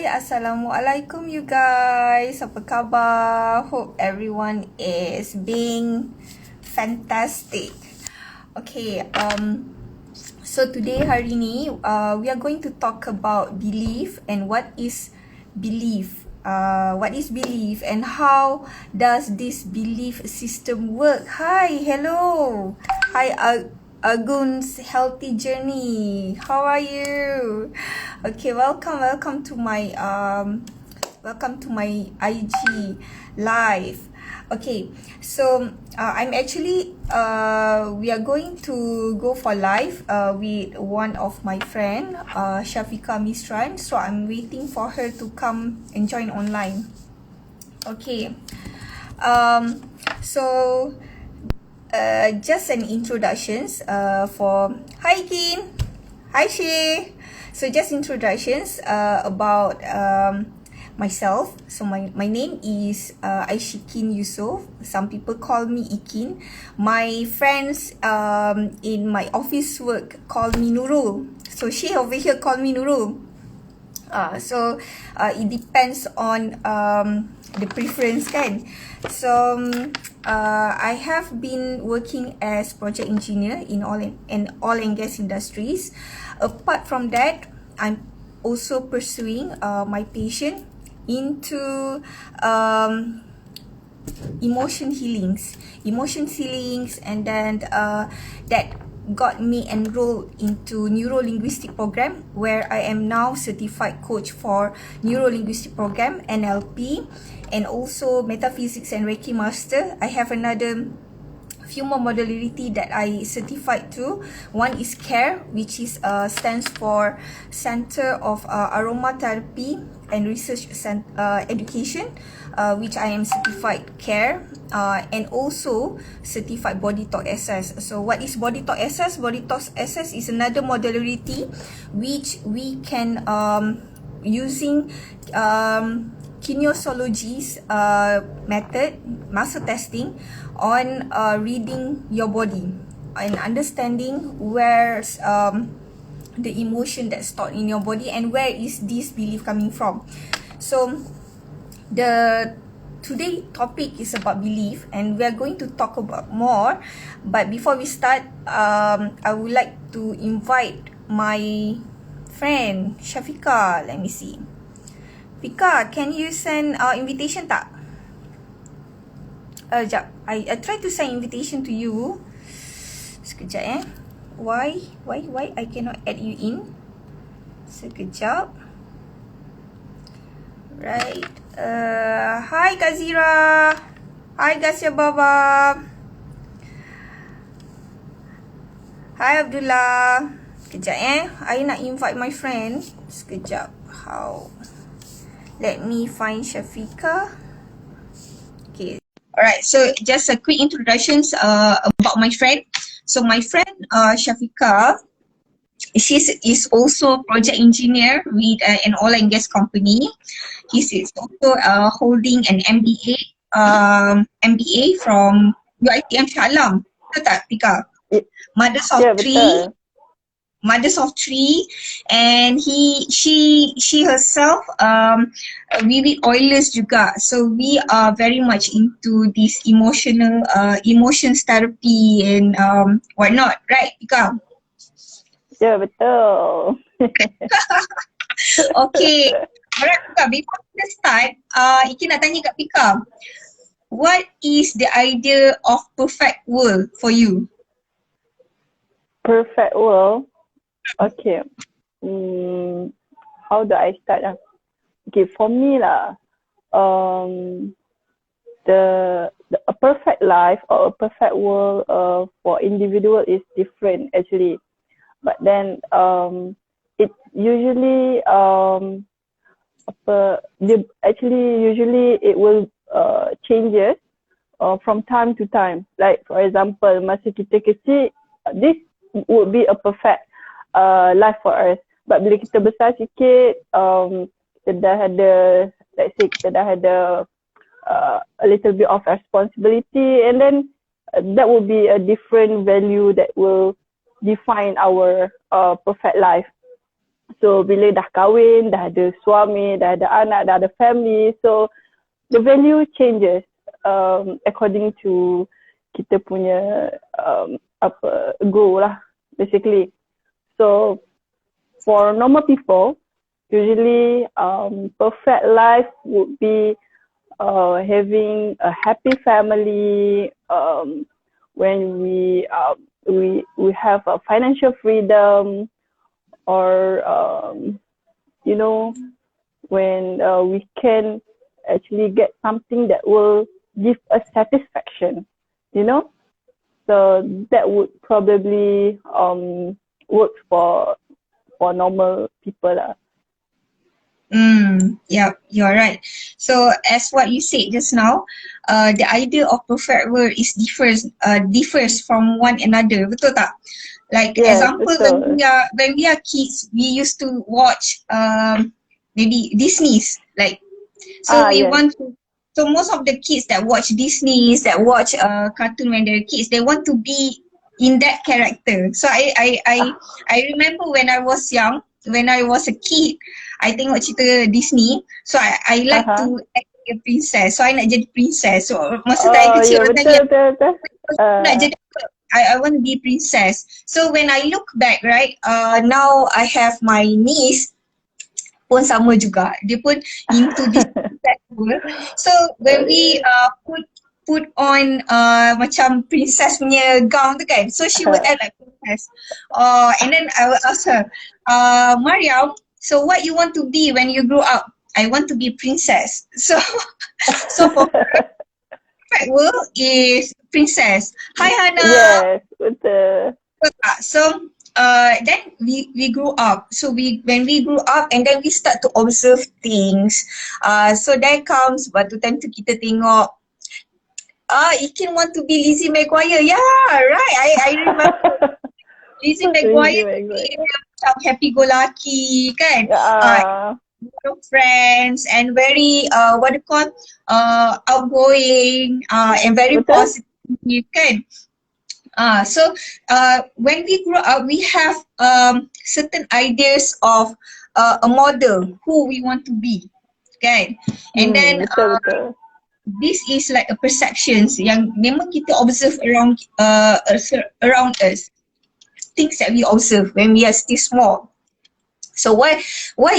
Assalamualaikum you guys. Apa khabar? Hope everyone is being fantastic. Okay, so today hari ni we are going to talk about belief and what is belief. What is belief and how does this belief system work? Hi, hello. Hi, Agun's Healthy Journey. How are you? Okay, welcome to my IG live. Okay, so I'm actually we are going to go for live with one of my friend, Shafika Misran. So I'm waiting for her to come and join online. Okay, so just an introductions for hi Kin, hi Shay. So just introductions about myself. So my name is Aishikin Yusof. Some people call me Ikin. My friends in my office work call me Nurul. So she over here call me Nurul. So it depends on the preference kan. So I have been working as project engineer in oil and gas industries. Apart from that, I'm also pursuing my passion into emotion healings, and then that got me enrolled into neuro-linguistic program where I am now certified coach for neuro-linguistic program NLP, and also Metaphysics and Reiki master. I have another few more modality that I certified to. One is CARE, which is stands for Center of Aromatherapy and Research Education, which I am certified CARE, and also certified Bodytalk SS. So what is Bodytalk SS? Bodytalk SS is another modality which we can using kinesiology's method, muscle testing, on reading your body and understanding where's the emotion that's stored in your body and where is this belief coming from. So the today topic is about belief and we are going to talk about more. But before we start, I would like to invite my friend Shafika. Let me see. Fika, can you send invitation tak? Sekejap. I try to send invitation to you. Sekejap Why I cannot add you in? Sekejap. Right. Hi Kazira. Hi Gasya Baba. Hi Abdullah. Sekejap I nak invite my friend. Sekejap. How? Let me find Shafika. Okay. Alright, so just a quick introductions about my friend. So my friend Shafika, she is also project engineer with an oil and gas company. He is also holding an MBA from UiTM Shah Alam. Betul tak, Fika? Mothers of three, and she herself we oilers juga, so we are very much into this emotions therapy and whatnot, right Pika? Ya, betul. Okay, alright Pika, before kita start, Iki nak tanya kat Pika, what is the idea of perfect world for you? Perfect world. Okay. How do I start? Okay, for me lah, a perfect life or a perfect world for individual is different actually. But then it usually usually it will changes from time to time. Like for example, masa kita kecil, this would be a perfect life for us. But bila kita besar sikit, kita dah ada, let's say kita dah ada a little bit of responsibility, and then that will be a different value that will define our perfect life. So bila dah kahwin, dah ada suami, dah ada anak, dah ada family, so the value changes according to kita punya goal lah basically. So for normal people, usually perfect life would be having a happy family, when we have a financial freedom, or you know, when we can actually get something that will give us satisfaction, you know. So that would probably work for normal people lah. Yeah, you're right. So as what you said just now, the idea of perfect world is differs from one another. Betul tak? Like example, betul. when we are kids, we used to watch maybe Disney's, like, so we yes. want to. So most of the kids that watch Disney's, that watch cartoon when they're kids, they want to be in that character. So I remember when I was young, when I was a kid, I tengok cerita Disney. So I like to act like a princess. So I nak jadi princess. So masa saya kecil, orang tanya, nak jadi apa? I want to be princess. So when I look back, right, now I have my niece pun sama juga. Dia pun into this princess world. So when we put on macam princess punya gown tu kan, so she would act like princess. And then I will ask her, Mariam, so what you want to be when you grow up? I want to be princess. So for her, perfect world is princess. Hi Hana. Yes, betul. So then we grew up. So when we grew up, and then we start to observe things. So there comes waktu time tu kita tengok, Ikin want to be Lizzie McGuire. Yeah, right. I remember. Lizzie McGuire macam happy-go-lucky kan. Friends and very what do you call outgoing and very positive kan. So when we grow up, we have certain ideas of a model who we want to be, kan? And then this is like a perceptions yang memang kita observe around us, things that we observe when we are still small. So why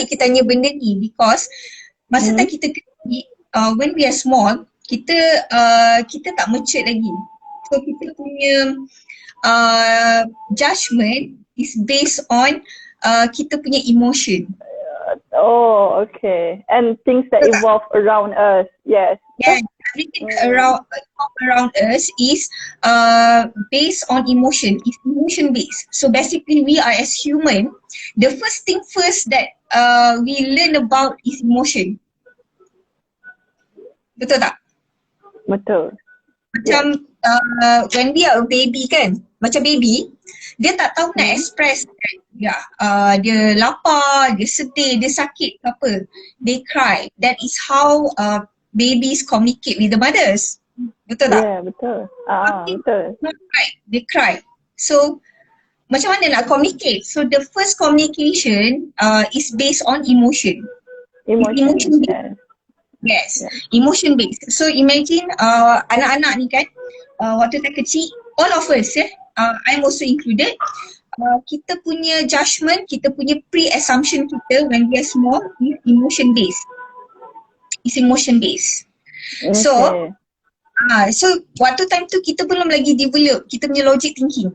kita tanya benda ni? Because masa time kita kecil, when we are small, kita tak mature lagi. So kita punya judgement is based on kita punya emotion. Oh, okay. And things that evolve around us. Yes. Yeah, everything around us is based on emotion. It's emotion based. So basically, we are as human. The first thing that we learn about is emotion. Betul tak? Betul. Macam when we are a baby kan, macam baby, dia tak tahu nak express kan. Dia lapar, dia sedih, dia sakit ke apa. They cry. That is how babies communicate with the mothers. Betul tak? Yeah, betul. Betul. They cry. So macam mana nak communicate? So the first communication is based on emotion. Emotion based. Yes, emotion based. So imagine anak-anak ni kan, waktu saya kecil, all of us I'm also included, kita punya judgement, kita punya pre-assumption kita when we are small is emotion based. It's emotion based. Okay. So waktu time tu kita belum lagi develop kita punya logic thinking.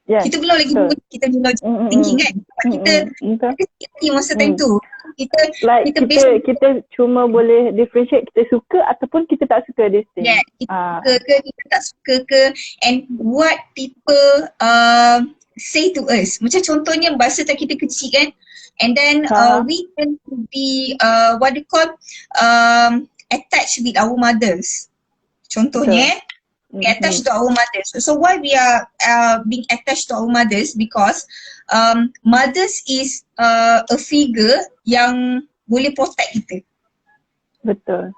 Kita belum lagi develop kita punya logic thinking kan. Kita masa time tu kita cuma boleh differentiate kita suka ataupun kita tak suka this thing. Yeah, kita suka ke, kita tak suka ke, and what people say to us. Macam contohnya bahasa tak kita kecil kan, and then we tend to be what they call attached with our mothers. Contohnya we attached to our mothers. So why we are being attached to our mothers? Because mothers is a figure yang boleh protect kita. Betul.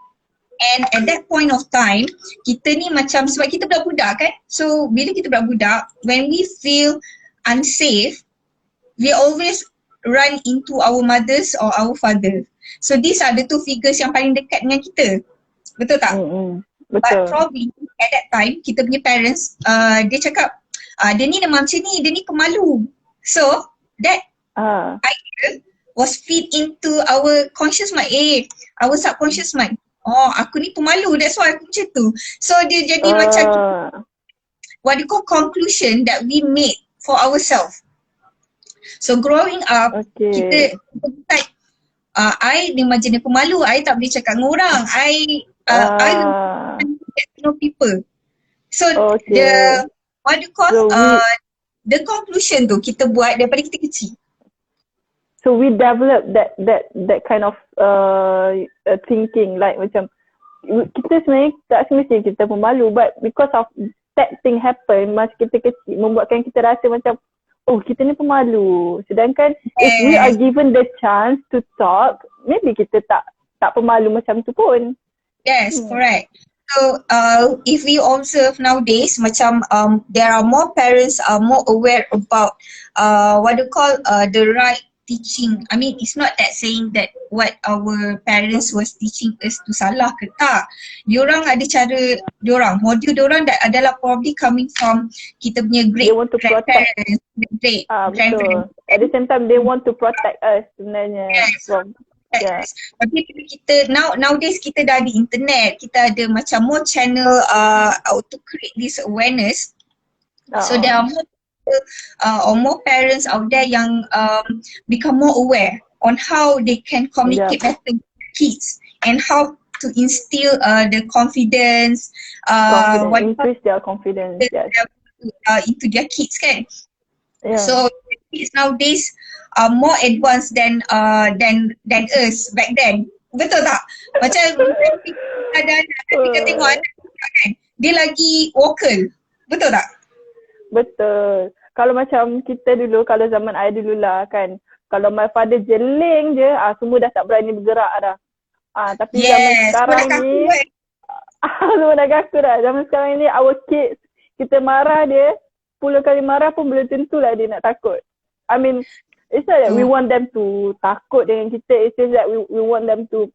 And at that point of time, kita ni macam, sebab kita budak-budak kan, so bila kita budak-budak, when we feel unsafe, we always run into our mothers or our father. So these are the two figures yang paling dekat dengan kita. Betul tak? But Betul. probably at that time, kita punya parents, dia cakap, dia ni macam ni, dia ni pemalu. So that idea was feed into our conscious mind, our subconscious mind. Oh, aku ni pemalu, that's why aku macam tu. So dia jadi macam what you call conclusion that we made for ourselves. So growing up, kita decide, I ni macam jenis pemalu, I tak boleh cakap dengan orang. I know people. So the what you call the conclusion tu kita buat daripada kita kecil. So we develop that kind of thinking, like macam kita sebenarnya tak semestinya kita pemalu, but because of that thing happen masa kita kecil membuatkan kita rasa macam oh kita ni pemalu. Sedangkan if we are given the chance to talk, maybe kita tak pemalu macam tu pun. Yes, correct. So if we observe nowadays, macam there are more parents are more aware about what you call the right teaching. I mean, it's not that saying that what our parents was teaching us tu salah ke tak. Diorang ada cara diorang, modul diorang that adalah probably coming from kita punya great grandparents, great grandparents. At the same time, they want to protect us sebenarnya. Yes. Yes. Tapi kita nowadays kita dah ada internet, kita ada macam more channel to create this awareness. So there are more or more parents out there yang become more aware on how they can communicate better with kids and how to instill the confidence, increase their confidence into their kids kan. So kids nowadays are more advanced than us back then. Betul tak? Macam kita tengok anak kan, dia lagi vocal. Betul tak? Betul. Kalau macam kita dulu, kalau zaman I dulu lah kan, kalau my father jeling je, semua dah tak berani bergerak dah. Tapi zaman sekarang ni, semua dah kaku dah. Zaman sekarang ni, our kids, kita marah dia, 10 kali marah pun belum tentulah dia nak takut. I mean, it's not that we want them to takut dengan kita, it's just that we want them to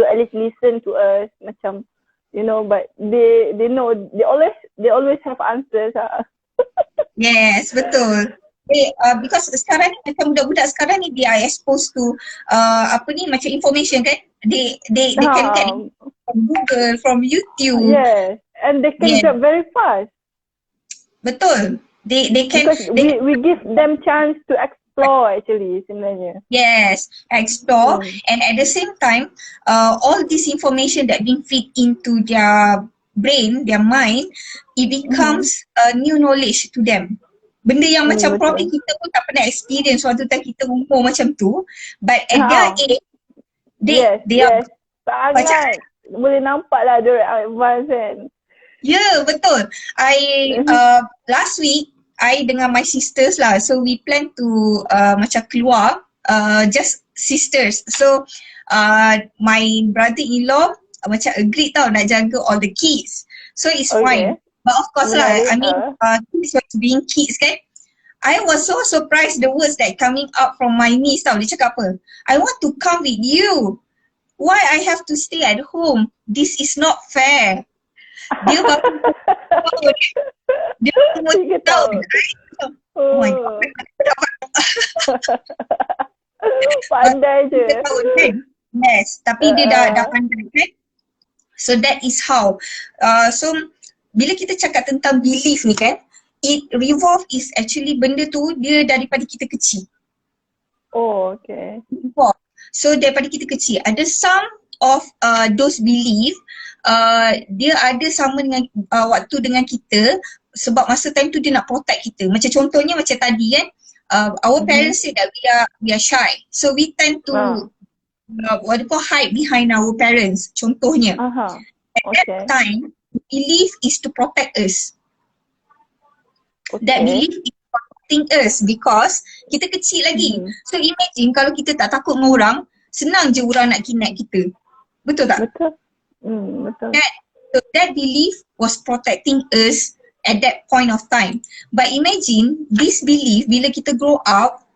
at least listen to us, macam, you know, but they know, they always have answers. Yes, betul. Because sekarang ni macam budak-budak sekarang ni they are exposed to macam information kan. They can get from Google, from YouTube. Yes, and they can get very fast. Betul. They can because we give them chance to explore actually sebenarnya. Yes, explore and at the same time all this information that being feed into their brain, their mind, it becomes new knowledge to them. Benda yang macam probably kita pun tak pernah experience waktu kita umur macam tu, but at their age they are sangat boleh nampak lah dia advance kan. Ya, betul. Last week I dengan my sisters lah, so we plan to macam keluar just sisters. So my brother-in-law macam agree tau nak jaga all the kids. So it's fine. But of course lah, I mean kids was being kids kan. I was so surprised the words that coming out from my niece tau. Dia cakap apa? I want to come with you. Why I have to stay at home? This is not fair. Dia baru dia umur 3 tahun. Oh my god. Pandai je. Yes, tapi dia dah pandai kan. So that is how. So bila kita cakap tentang belief ni kan, it revolve is actually benda tu dia daripada kita kecil. Oh, okay. So daripada kita kecil, ada some of those belief dia ada sama dengan waktu dengan kita sebab masa time tu dia nak protect kita. Macam contohnya macam tadi kan, our parents say that we are shy. So we tend to what you call hide behind our parents. Contohnya. At that time, belief is to protect us. That belief is protecting us because kita kecil lagi. So imagine kalau kita tak takut dengan orang, senang je orang nak kidnap kita. Betul tak? Betul. Betul. So that belief was protecting us at that point of time. But imagine this belief bila kita grow up,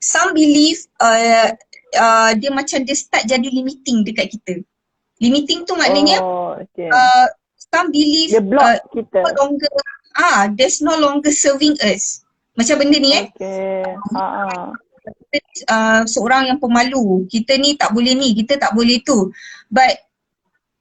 some belief dia macam dia start jadi limiting dekat kita. Limiting tu maknanya okay. Some belief Dia block kita. no longer there's no longer serving us. Macam benda ni Okay. Seorang yang pemalu, kita ni tak boleh ni, kita tak boleh tu. But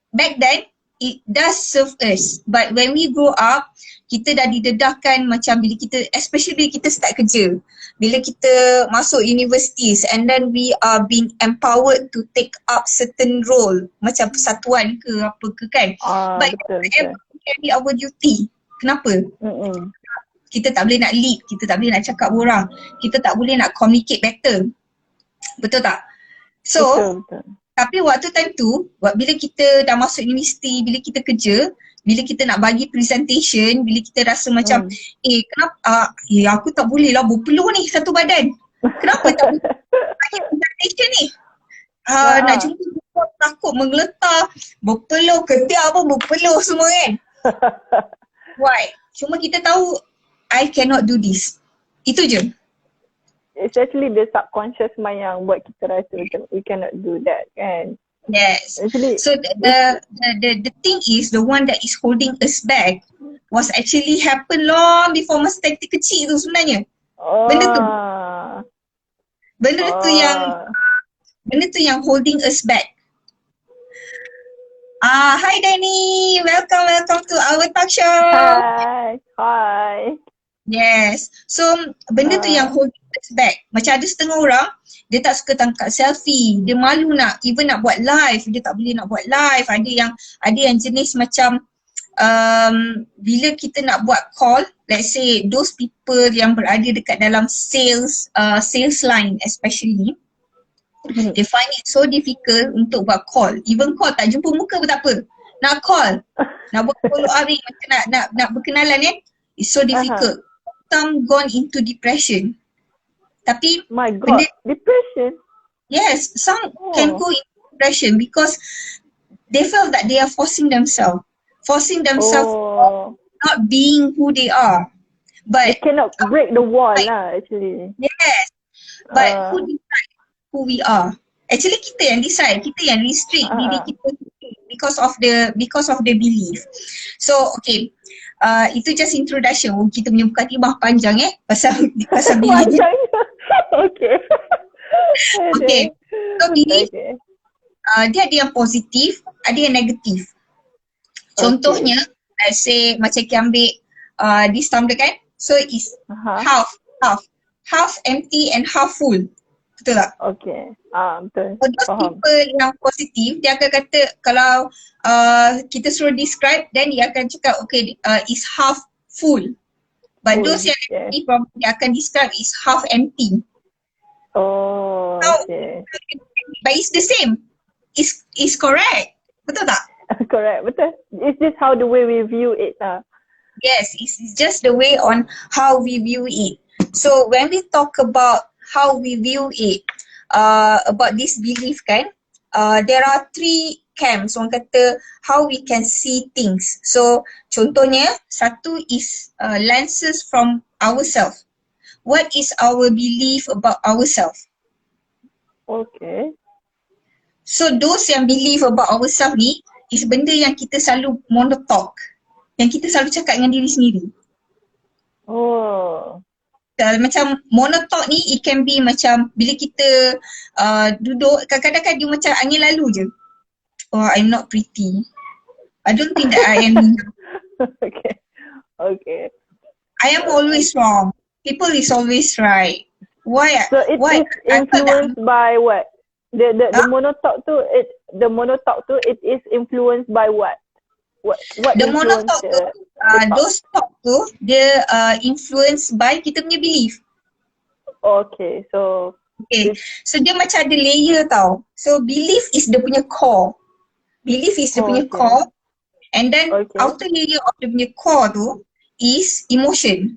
back then it does serve us. But when we grow up, kita dah didedahkan macam bila kita, especially bila kita start kerja, bila kita masuk universities and then we are being empowered to take up certain role macam persatuan ke apa ke kan. But betul. carry our duty. Kenapa? Kita tak boleh nak lead, kita tak boleh nak cakap orang, kita tak boleh nak communicate better. Betul tak? So, betul. Tapi waktu time tu, bila kita dah masuk universiti, bila kita kerja, bila kita nak bagi presentation, bila kita rasa macam kenapa aku tak boleh lah berpeluh ni satu badan. Kenapa tak boleh bagi presentation ni? Nak jumpa orang takut menggeletar, berpeluh, ketiak pun berpeluh semua kan. Why? Cuma kita tahu I cannot do this. Itu je. It's actually the subconscious mind yang buat kita rasa macam we cannot do that kan. Yes. Actually, so the thing is, the one that is holding us back was actually happen long before masa kita kecil tu sebenarnya. Benda tu yang holding us back. Hi Danny, welcome to our talk show. Hi. Yes. So benda tu yang holding us back. Macam ada setengah orang, dia tak suka tangkap selfie, dia malu nak buat live, dia tak boleh nak buat live. Ada yang jenis macam bila kita nak buat call, let's say those people yang berada dekat dalam sales line especially, they find it so difficult untuk buat call. Even call tak jumpa muka pun tak apa. Nak call, nak buat follow up macam nak berkenalan it's so difficult. Some gone into depression. Tapi my God, depression? Yes, some can go into depression because they feel that they are forcing themselves not being who they are. But they cannot break the wall lah actually. Yes, but who decide who we are? Actually kita yang decide, kita yang restrict diri kita because of the belief. So okay, itu just introduction. Kita punya mukadimah panjang pasal belief. Okay. So belief dia ada yang positif, ada yang negatif. Contohnya, let's say macam kita ambil this tumbler kan, so it's half empty and half full. Betul tak? Okay. Betul. For those people yang positif, dia akan kata kalau kita suruh describe, then dia akan cakap okay, it's half full. But those yang negatif, dia akan describe is half empty. Okay. But it's the same. It's correct. Betul tak? Correct, betul. It's just how the way we view it. Yes, it's just the way on how we view it. So when we talk about how we view it, about this belief kan, there are 3 camps. Orang kata how we can see things. So contohnya, satu is lenses from ourselves. What is our belief about ourselves? Okay. So those yang believe about ourselves ni is benda yang kita selalu monotalk, yang kita selalu cakap dengan diri sendiri. Macam monotalk ni, it can be macam bila kita duduk, kadang-kadang kan dia macam angin lalu je. I'm not pretty. I don't think that I am. Okay. I am always wrong. People is always right. Why? So it is influenced by what? The monotalk tu, it is influenced by what? What the monotalk tu, those talk tu, dia influenced by kita punya belief. Okay, so dia macam ada layer tau. So belief is dia punya core. Core. And then outer layer of the punya core tu is emotion.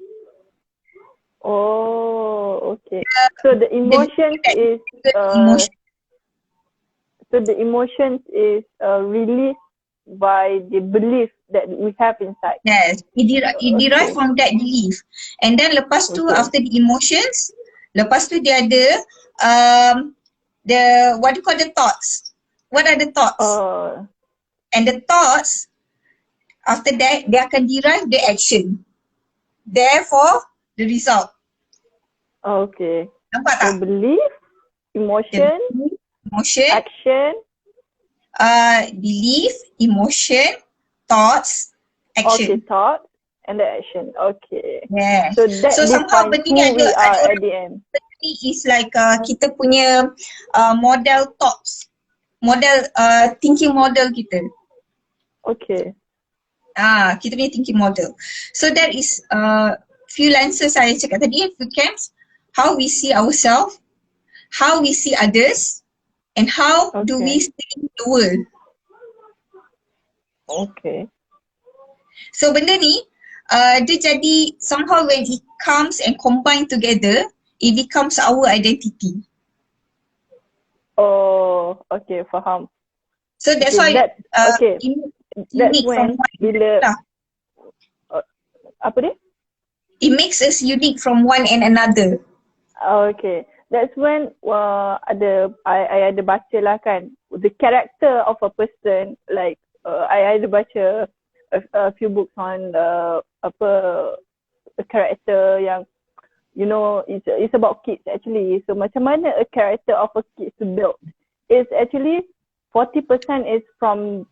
Okay. So the emotions is released by the belief that we have inside. Yes, it derives from that belief. And then lepas tu, after the emotions, Lepas tu dia ada the what do you call the thoughts. What are the thoughts? And the thoughts, after that, they akan derive the action. Therefore, the result. Okay. Nampak tak? So belief, emotion, action. Belief, emotion, thoughts, action. Okay, thought and the action. Okay. Yes. So that somehow defines benda ni who we are at the end. Is like kita punya model thoughts, model thinking model kita. Okay. Kita punya thinking model. So that is few lenses saya cakap tadi, few camps, how we see ourselves, how we see others, and how do we see the world. Okay. So benda ni dia jadi somehow when it comes and combine together, it becomes our identity. Oh, okay, faham. So that's why that's when bila apa dia? It makes us unique from one and another. Okay. That's when I ada baca lah kan, the character of a person, like I ada baca a few books on a character yang, you know, it's about kids actually. So macam mana a character of a kid to build? It's actually 40% is from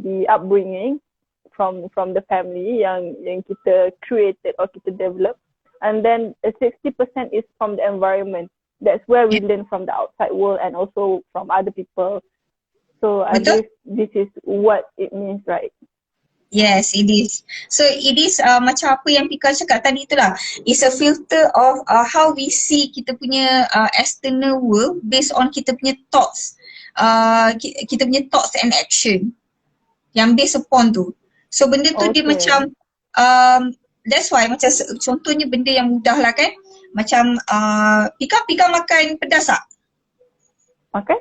the upbringing, from the family yang kita created or kita develop, and then 60% is from the environment. That's where we learn from the outside world and also from other people. So I guess this is what it means, right? Yes, it is. So it is macam apa yang Pika cakap tadi itulah. It's a filter of how we see kita punya external world based on kita punya thoughts. Kita punya thoughts and action yang based upon tu. So benda tu dia macam that's why macam contohnya benda yang mudah lah kan. Macam Pika makan pedas tak? Makan?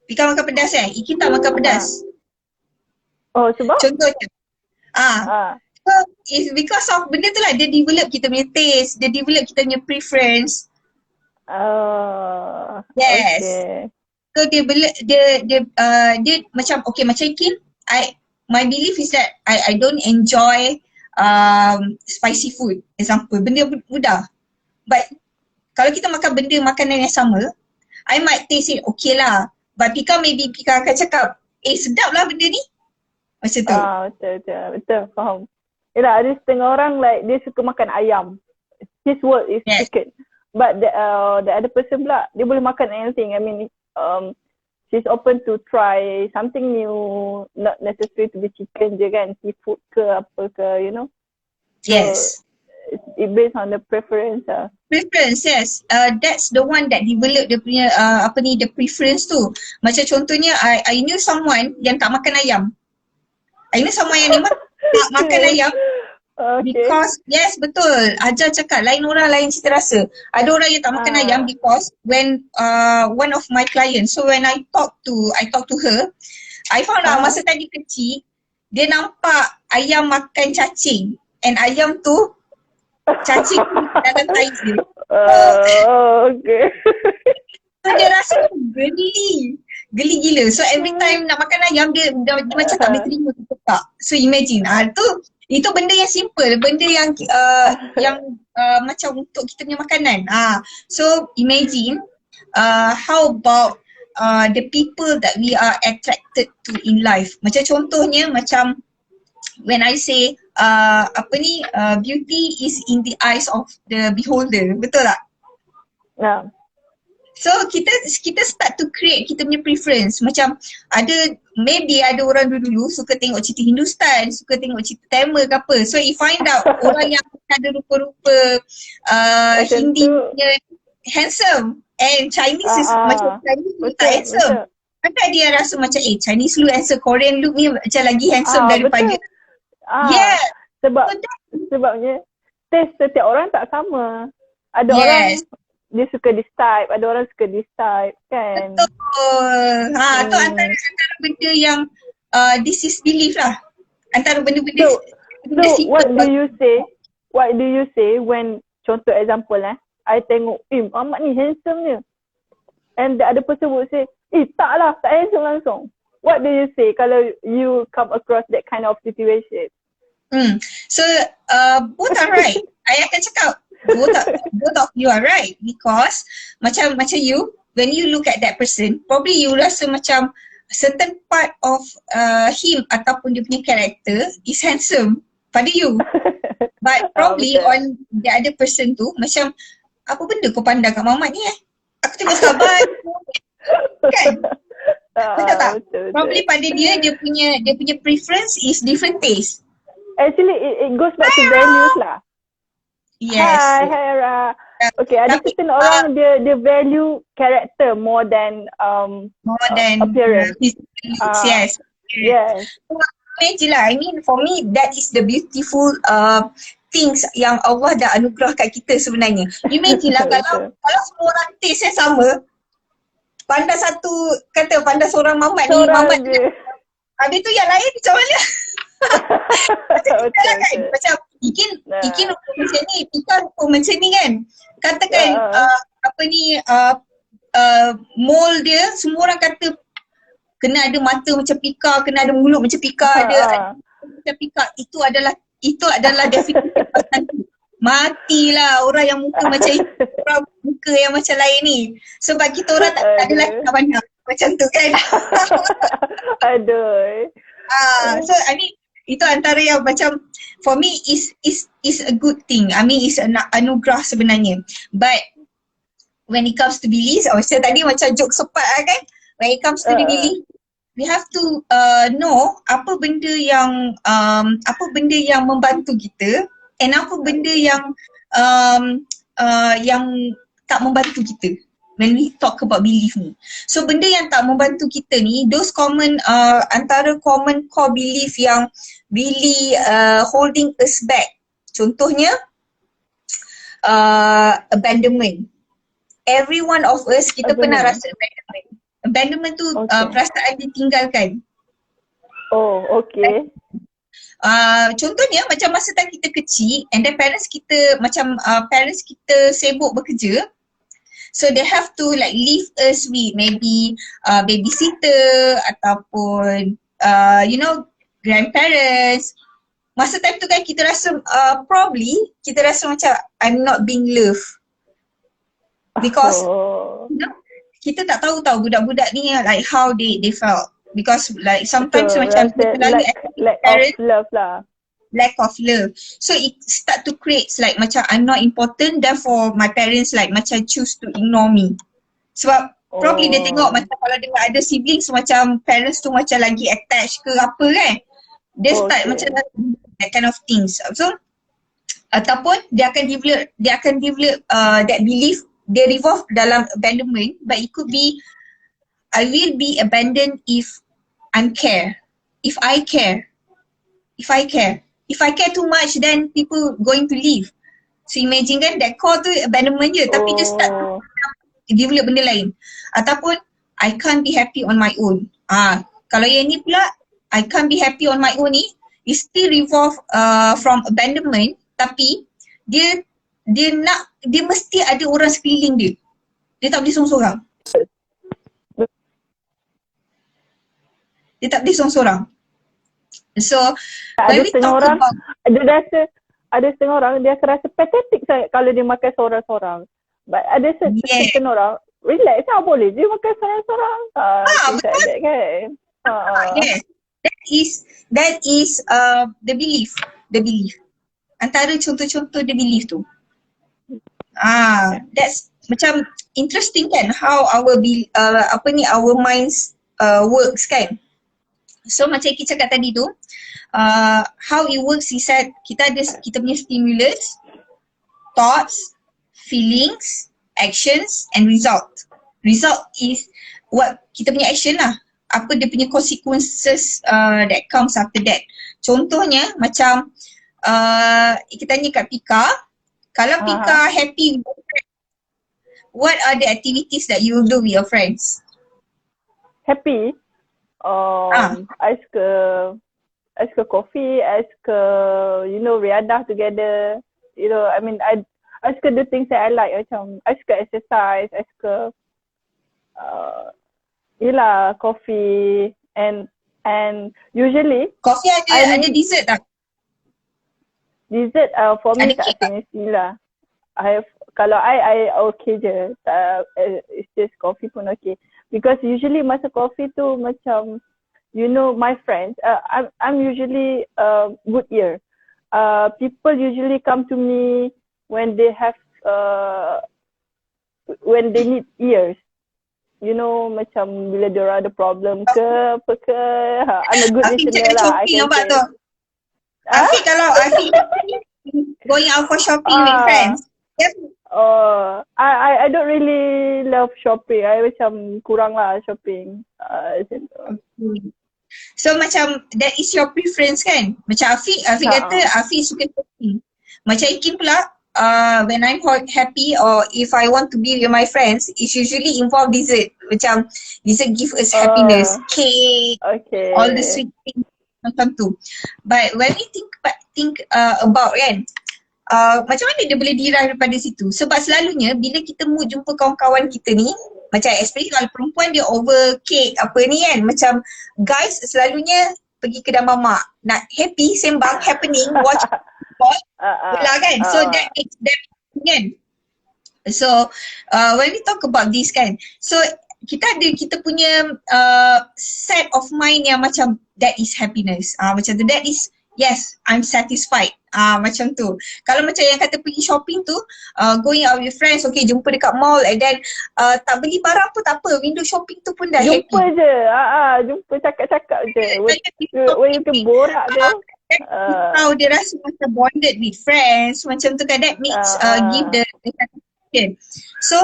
Pika makan pedas kan? Ikin tak makan pedas. Oh, sebab? Contohnya. So it's because of benda tu lah, dia develop kita punya taste, dia develop kita punya preference. Yes. Okay. So dia macam macam Ikin, my belief is that I don't enjoy spicy food. Example, benda mudah. But kalau kita makan benda makanan yang sama, I might taste it okay lah. But Pika akan cakap, sedap lah benda ni. Macam tu. Betul, faham. Yelah, ada setengah orang like dia suka makan ayam. His word is chicken. But the other person pula, dia boleh makan anything. I mean, she's open to try something new, not necessary to be chicken je kan, seafood ke apa ke, you know. Yes. It based on the preference. Preference, yes. That's the one that develop dia punya the preference tu. Macam contohnya, I knew someone yang tak makan ayam. I knew someone yang memang tak makan ayam. Because, yes betul, Ajar cakap lain orang lain cita rasa. Ada orang yang tak makan ayam because when one of my clients, so when I talk to her, I found out masa tadi kecil, dia nampak ayam makan cacing and ayam tu cacing dalam tahi dia. Okay. So dia rasa geli gila. So every time nak makan ayam dia macam tak boleh terima tu tak. So imagine, itu benda yang simple, benda yang macam untuk kita punya makanan. So imagine how about the people that we are attracted to in life. Macam contohnya macam when I say beauty is in the eyes of the beholder. Betul tak? Yeah. So kita start to create kita punya preference. Macam maybe ada orang dulu suka tengok cerita Hindustan, suka tengok cerita Tamil ke apa. So you find out orang yang ada rupa-rupa Hindi punya handsome and Chinese is macam Chinese ni tak handsome. Maka dia rasa macam Chinese look handsome, Korean look ni macam lagi handsome daripada. Yeah. Sebabnya taste setiap orang tak sama. Ada orang dia suka this type, ada orang suka this type kan. Betul. Tu antara benda yang this is belief lah. Antara benda-benda So what do you say when, contoh example I tengok, Muhammad ni handsome ni. And the other person would say, tak lah, tak handsome langsung. What do you say kalau you come across that kind of situation? So, both are right. I akan cakap, both of you are right. Because, macam you, when you look at that person, probably you rasa macam certain part of him ataupun dia punya character is handsome pada you. But probably on the other person tu, macam, apa benda kau pandang kat Muhammad ni Aku tengok sabar kan? Betul tak? Probably pada dia punya preference is different taste. Actually, it goes back to values lah. Yes. Hi Hera. Okay, ada certain orang dia value character more than appearance. Yes. So, imagine lah. I mean, for me, that is the beautiful things yang Allah dah anugerah kat kita sebenarnya. Imagine lah kalau semua orang taste yang sama, pandang seorang Mamat ni, Mamat je. Habis tu yang lain macam mana? Macam Ikin rupa macam ni, Pika rupa macam ni kan. Katakan mold dia, semua orang kata kena ada mata macam Pika, kena ada mulut macam Pika, ada macam Pika. Itu adalah definisi pasal tu. Matilah orang yang muka macam itu, orang muka yang macam lain ni. Sebab kita orang tak ada lagi nak pandang macam tu kan. Aduh. So I mean, itu antara yang macam for me is a good thing. I mean, is an anugerah sebenarnya. But when it comes to beliefs, saya tadi macam joke sepat lah kan. When it comes to the belief, we have to know apa benda yang membantu kita and apa benda yang tak membantu kita when we talk about belief ni. So benda yang tak membantu kita ni, those common antara common core belief yang really holding us back. Contohnya abandonment. Every one of us kita pernah rasa abandonment. Abandonment tu perasaan ditinggalkan. Oh, okay. Contohnya macam masa time kita kecil and then parents kita sibuk bekerja. So they have to like leave us with maybe babysitter ataupun grandparents. Masa time tu kan kita rasa probably kita rasa macam I'm not being loved. Because kita tak tahu budak-budak ni like how they felt. Because like sometimes macam terlalu lack of love lah. Lack of love. So it start to create like macam I'm not important, therefore my parents like macam choose to ignore me. Sebab probably dia tengok macam kalau dia ada siblings macam parents tu macam lagi attached ke apa kan. Dia start macam that kind of things. So ataupun dia akan develop that belief. Dia revolve dalam abandonment, but it could be I will be abandoned if I'm care. If I care too much, then people going to leave. So imagine kan that core tu abandonment je, tapi dia start to develop benda lain. Ataupun I can't be happy on my own. Kalau yang ni pula I can't be happy on my own ni, it still revolve from abandonment, tapi dia mesti ada orang sekeliling dia. Dia tak boleh seorang-seorang. So when we talk orang, about ada setengah orang dia akan rasa pathetic kalau dia makan seorang-seorang. But ada setengah orang relax lah, boleh dia makan seorang-seorang. Betul kan? Yes. That is the belief. Antara contoh-contoh the belief tu. That's macam interesting kan how our minds works kan. So macam kita cakap tadi tu, how it works is that kita punya stimulus, thoughts, feelings, actions and result. Result is what kita punya action lah. Apa dia punya consequences that comes after that. Contohnya macam kita tanya kat Pika, kalau Pika happy with your friends, what are the activities that you will do with your friends? Happy? I suka coffee, I suka, riadah together. I mean, I suka do things that I like, macam I suka exercise, I suka yelah coffee and usually Coffee I ada need dessert tak? dessert for me Ada tak cake tak? fancy lah. Kalau I okay je. It's just coffee pun okay. Because usually masa coffee tu macam, you know, my friends, I'm usually good ear. People usually come to me when they have when they need ears. You know, macam bila diorang ada problem ke apa ke. I'm a good Afiq listener cakap lah, I shopping can nampak say. tu. Afiq kalau Afiq going out for shopping with friends. Yes. I don't really love shopping. I macam kurang lah shopping. Macam tu. So macam that is your preference kan? Macam Afiq kata Afiq suka shopping. Macam Ikin pula, when I'm happy or if I want to be with my friends, it's usually involve dessert. Macam dessert give us happiness, cake, Okay. all the sweet things macam tu. But when we think about kan, macam mana dia boleh derive daripada situ? Sebab selalunya bila kita mood jumpa kawan-kawan kita ni, macam especially kalau perempuan dia over cake apa ni kan, macam guys selalunya pergi kedai mamak, nak happy, sembang, happening, watch bola kan. So that makes them kan. So when we talk about this kan, so kita punya set of mind yang macam that is happiness. Macam tu, that is yes, I'm satisfied. Macam tu. Kalau macam yang kata pergi shopping tu, going out with friends, okay, jumpa dekat mall and then tak beli barang pun tak apa, window shopping tu pun dah jumpa happy. Je. Jumpa cakap-cakap je. When you can borak je. How dia rasa macam bonded with friends, macam tu kan, that makes give the satisfaction. So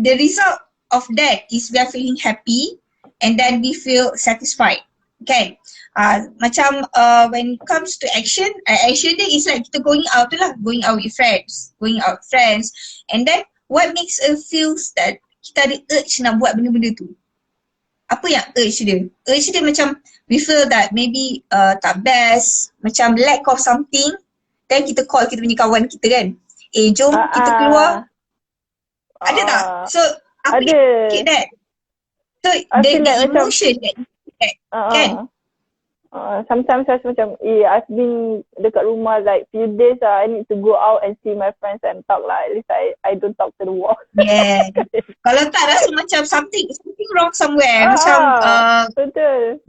the result of that is we are feeling happy and then we feel satisfied. Kan? Macam when it comes to action dia is like kita going out tu lah, going out with friends, and then what makes us feels that kita ada urge nak buat benda-benda tu. Apa yang urge dia? Urge dia macam we feel that maybe tak best, macam lack of something, then kita call kita punya kawan kita kan, jom kita keluar. Ada tak? So apa yang that? So the emotion macam, that kan? Sometimes I macam I've been dekat rumah like few days I need to go out and see my friends and talk lah. At least I don't talk to the wall. Yeah. Kalau tak rasa macam something wrong somewhere. Macam betul.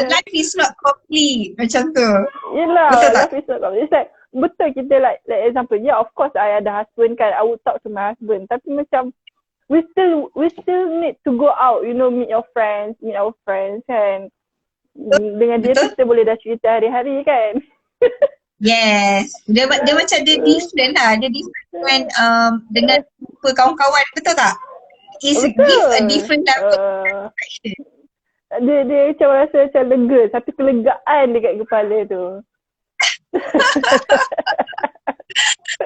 Life is not complete. Macam tu. Yelah, betul tak? life is not complete. It's like betul kita like example, yeah, of course I ada husband kan, I would talk to my husband. Tapi macam we still need to go out, you know, meet our friends kan. Dengan dia kita boleh dah cerita hari-hari kan. Yes. Dia macam dia different lah. Dia different dengan jumpa kawan-kawan. Betul tak? It's give a different type of satisfaction. Dia macam rasa macam lega. Satu kelegaan dekat kepala tu.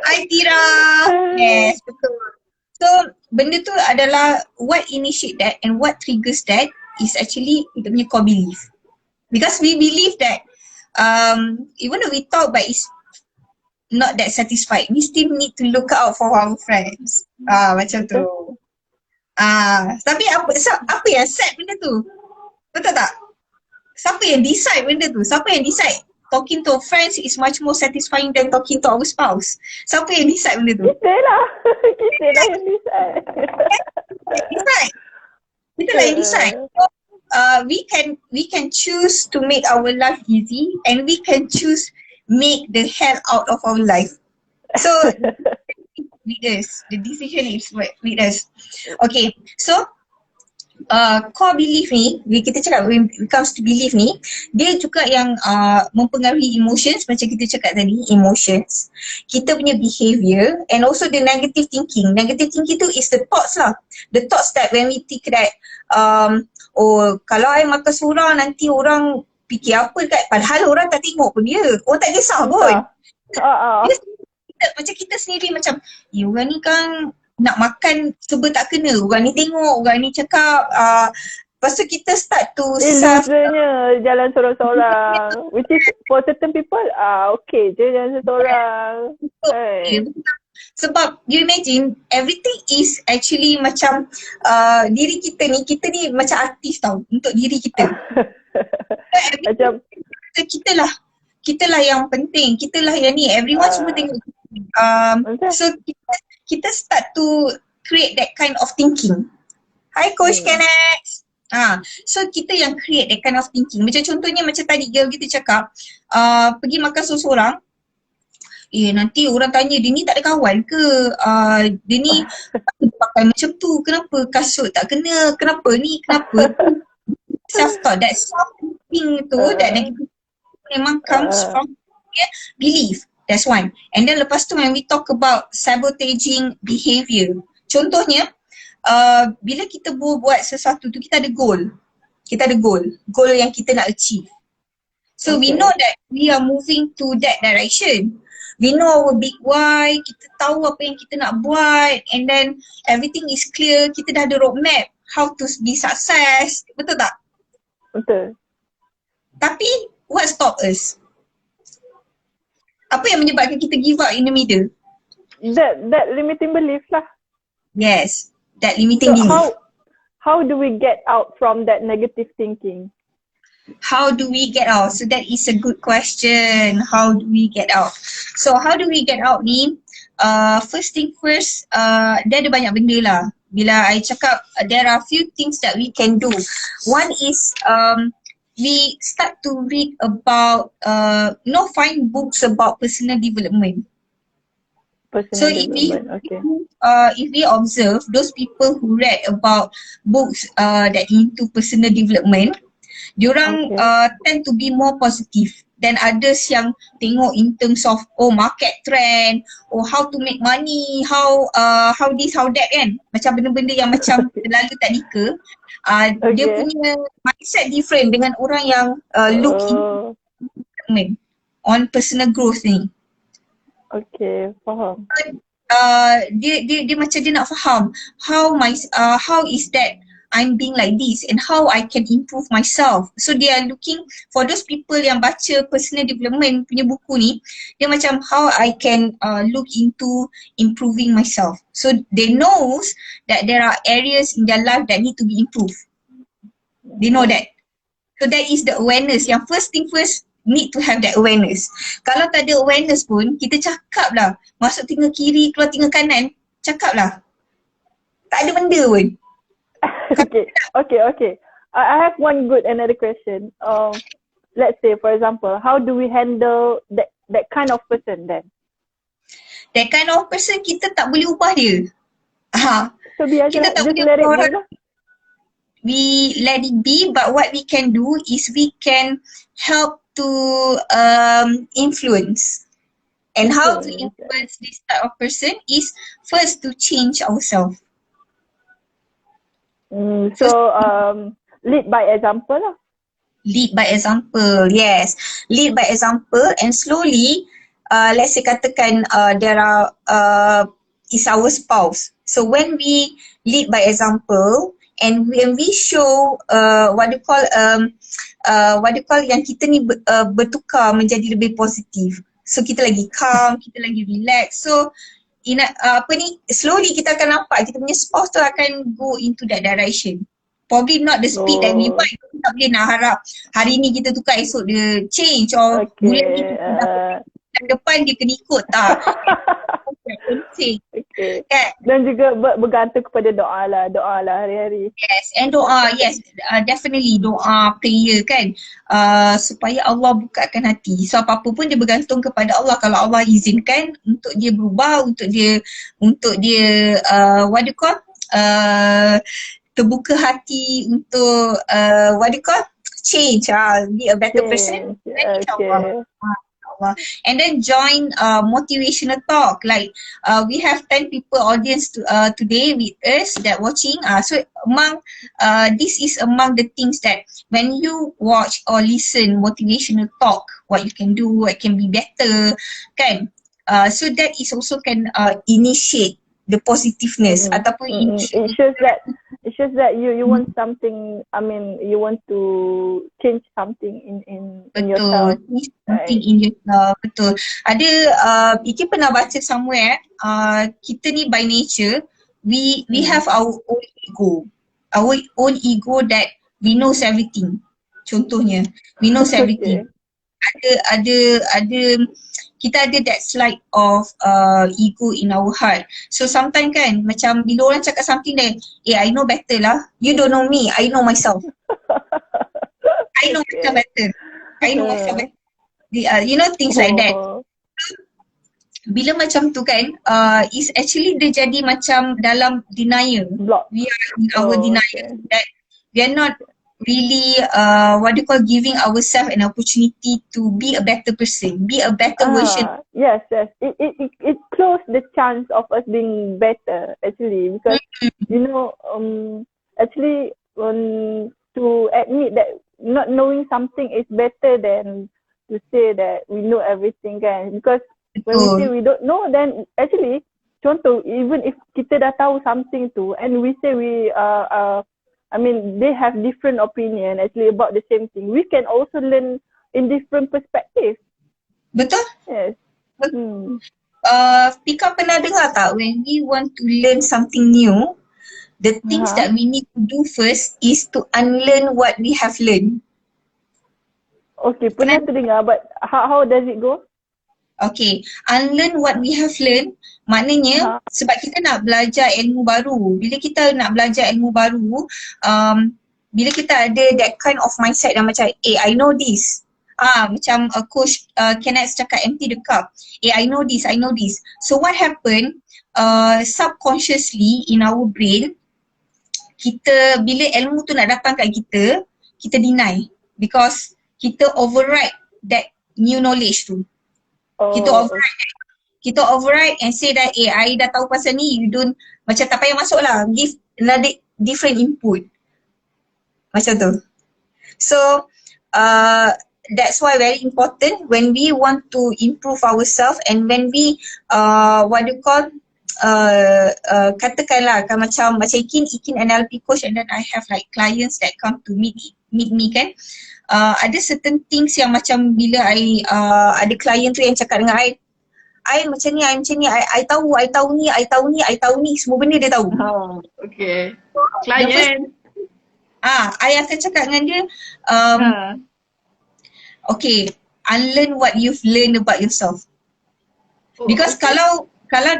Hai Tira. Yes, betul. So benda tu adalah what initiate that and what triggers that is actually kita punya core belief. Because we believe that even though we talk but it's not that satisfied, we still need to look out for our friends. Macam tu. Tapi apa yang set benda tu? Betul tak? Siapa yang decide benda tu? Siapa yang decide talking to friends is much more satisfying than talking to our spouse? Siapa yang decide benda tu? Kita lah yang decide. Kita lah yang decide. So, we can choose to make our life easy and we can choose make the hell out of our life. So with us, the decision is with us. Okay, so core belief ni, kita cakap when it comes to belief ni, dia juga yang mempengaruhi emotions, macam kita cakap tadi, emotions, kita punya behavior and also the negative thinking. Negative thinking tu is the thoughts lah. The thoughts that when we think that kalau I makan seorang nanti orang fikir apa dekat, padahal orang tak tengok pun dia. Orang tak kisah pun. Macam kita sendiri macam, orang ni kan nak makan serba tak kena. Orang ni tengok, orang ni cakap. Lepas tu kita start to Ilusanya jalan sorang-sorang. Which is for certain people, okay je jalan seorang. Sebab you imagine everything is actually macam diri kita ni macam artis tau untuk diri kita. Macam Kita lah yang penting, kita lah yang ni, everyone semua tengok. So kita start to create that kind of thinking. Hi Coach Kenneth. So kita yang create that kind of thinking. Macam contohnya macam tadi girl kita cakap, pergi makan seorang-seorang, nanti orang tanya dia ni tak ada kawan ke, dia ni pakai macam tu, kenapa kasut tak kena, kenapa ni, kenapa tu. Self-thought, that self-thinking tu that negative memang comes from belief. That's one. And then lepas tu when we talk about sabotaging behavior, contohnya bila kita buat sesuatu tu, kita ada goal. Kita ada goal yang kita nak achieve. So we know that we are moving to that direction. We know our big why, kita tahu apa yang kita nak buat, and then everything is clear, kita dah ada roadmap how to be success. Betul tak? Betul. Tapi what stop us? Apa yang menyebabkan kita give up in the middle? That limiting belief lah. Yes, that limiting belief. How do we get out from that negative thinking? How do we get out? So that is a good question. How do we get out? So how do we get out ni? First thing first, dia ada banyak benda lah. Bila I cakap, there are few things that we can do. One is we start to read about, find books about personal development. If we observe those people who read about books that into personal development, diorang tend to be more positive than others yang tengok in terms of market trend, how to make money, how this, how that kan. Macam benda-benda yang macam terlalu teknikal. Dia punya mindset different dengan orang yang look into development on personal growth ni. Okay, faham. Dia macam dia nak faham how is that I'm being like this and how I can improve myself. So they are looking for those people yang baca personal development punya buku ni, dia macam how I can look into improving myself. So they knows that there are areas in their life that need to be improved. They know that. So that is the awareness. Yang first thing first, need to have that awareness. Kalau tak ada awareness pun, kita cakap lah, masuk telinga kiri, keluar telinga kanan, cakap lah. Tak ada benda pun. Okay. I have another question. Let's say, for example, how do we handle that kind of person then? That kind of person, kita tak boleh ubah dia. So biar kita tak boleh ubah. We let it be, but what we can do is we can help to influence. And how to influence this type of person is first to change ourselves. Lead by example lah. Lead by example, yes. Lead by example, and slowly, let's say katakan there are, is our spouse. So when we lead by example, and when we show what do you call yang kita ni bertukar menjadi lebih positif. So kita lagi calm, kita lagi relax. So slowly kita akan nampak kita punya spouse tu akan go into that direction. Probably not the speed that we want. Kita tak boleh nak harap hari ni kita tukar, esok dia change, or bulan ni kita depan dia kena ikut tak. Kan? Dan juga bergantung kepada doa lah hari-hari. Yes, and doa, yes, definitely doa, prayer kan, supaya Allah bukakan hati. So apa-apa pun dia bergantung kepada Allah. Kalau Allah izinkan untuk dia berubah, untuk dia terbuka hati untuk change, be a better person, then insyaAllah. And then join motivational talk, like we have 10 people audience today with us that watching. So among this is among the things that when you watch or listen motivational talk, what you can do, what can be better kan. So that is also can initiate the positiveness ataupun It shows that you want something. I mean, you want to change something in yourself. Change something in yourself. Betul. Ada Iki pernah baca somewhere, kita ni by nature we have our own ego. Our own ego that we knows everything. Contohnya, we knows everything. Ada kita ada that slight of ego in our heart. So sometimes kan macam bila orang cakap something that I know better lah. You don't know me, I know myself. I know myself better. I know myself better. You know, things like that. Bila macam tu kan, is actually dia jadi macam dalam denial. We are in our denial that we are not really giving ourselves an opportunity to be a better person, be a better version. Yes. It close the chance of us being better actually, because you know, actually to admit that not knowing something is better than to say that we know everything kan, because when we say we don't know, then actually contoh, even if kita dah tahu something tu and we say we I mean, they have different opinion actually about the same thing. We can also learn in different perspectives. Betul? Yes. Pika pernah dengar tak, when we want to learn something new, the things that we need to do first is to unlearn what we have learned. Okay, pernah terdengar, but how does it go? Okay, unlearn what we have learned maknanya sebab kita nak belajar ilmu baru. Bila kita nak belajar ilmu baru, bila kita ada that kind of mindset yang macam I know this. Macam coach Kenneth cakap empty the cup. I know this. So what happen, subconsciously in our brain, kita bila ilmu tu nak datang kat kita deny because kita override that new knowledge tu. Kita override and say that I dah tahu pasal ni, you don't, macam tak payah masuk lah, give another different input macam tu. So that's why very important when we want to improve ourselves and when we katakanlah kan macam Ikin NLP coach, and then I have like clients that come to meet me kan. Ada certain things yang macam bila ada client tu yang cakap dengan I macam ni, I tahu ni, semua benda dia tahu. Okay. Client. I akan cakap dengan dia, okay, unlearn what you've learned about yourself. Because kalau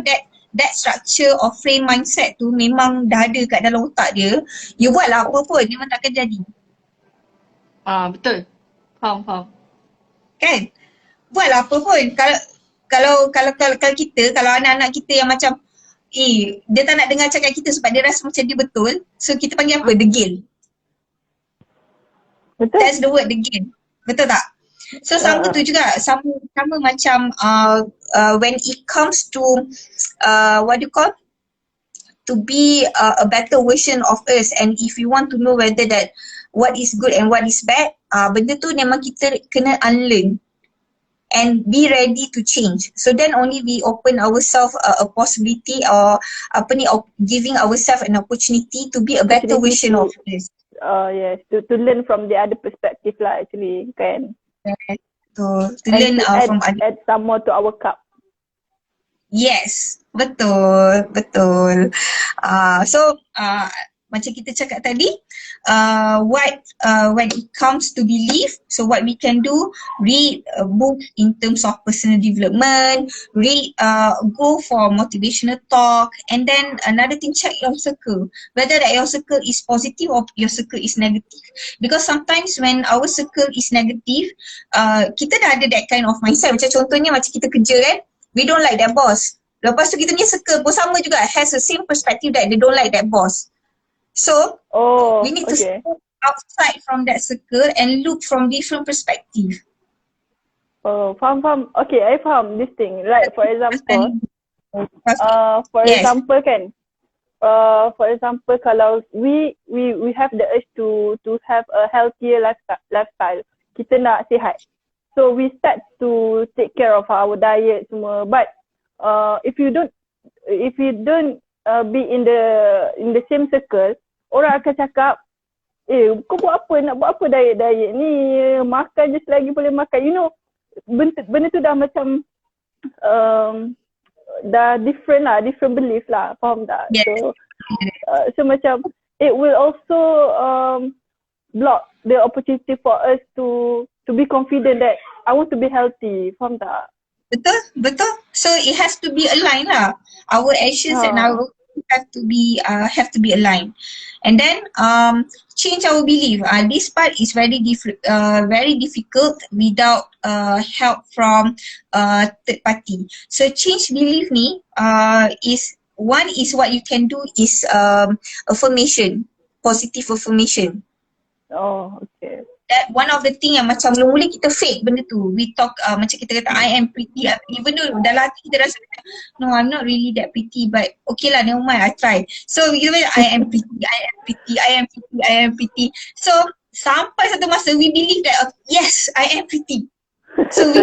that structure of frame mindset tu memang dah ada kat dalam otak dia, you buatlah apa pun memang takkan jadi. Betul. Faham. Kan? Buatlah apa pun. Kalau kita, kalau anak-anak kita yang macam dia tak nak dengar cakap kita sebab dia rasa macam dia betul, so kita panggil apa? Degil. Betul. That's the word, degil. Betul tak? So sama tu juga, sama macam when it comes to to be a better version of us, and if you want to know whether that what is good and what is bad, benda tu memang kita kena unlearn and be ready to change. So then only we open ourselves a possibility or giving ourselves an opportunity to be a better version of us. Yes, to learn from the other perspective lah actually kan. To learn from add some more to our cup. Yes, betul. So macam kita cakap tadi, when it comes to belief, so what we can do, read a book in terms of personal development, go for motivational talk, and then another thing, check your circle, whether that your circle is positive or your circle is negative. Because sometimes when our circle is negative, kita dah ada that kind of mindset. Macam contohnya macam kita kerja kan, we don't like that boss. Lepas tu kita punya circle pun sama juga, has the same perspective that they don't like that boss. So, we need to step outside from that circle and look from different perspective. Faham. Okay, I faham this thing. Like for example, example kan, for example kalau we have the urge to have a healthier lifestyle, kita nak sihat. So we start to take care of our diet semua. But if you don't if you don't be in the same circle, orang akan cakap, kau buat apa, nak buat apa diet ni, makan je selagi boleh makan. You know, benda tu dah macam dah different belief lah, faham tak? Yes. So macam it will also block the opportunity for us to be confident that I want to be healthy, faham tak? Betul. So it has to be aligned lah. Our actions and our have to be aligned, and then change our belief. This part is very difficult without help from third party. So change belief ni is what you can do is affirmation, positive affirmation. Oh, okay. That one of the thing yang macam mula-mula kita fake benda tu. We talk macam kita kata I am pretty, even though dalam hati kita rasa no, I'm not really that pretty, but okay lah, never mind, I try. So we say I am pretty. So sampai satu masa we believe that yes, I am pretty. So we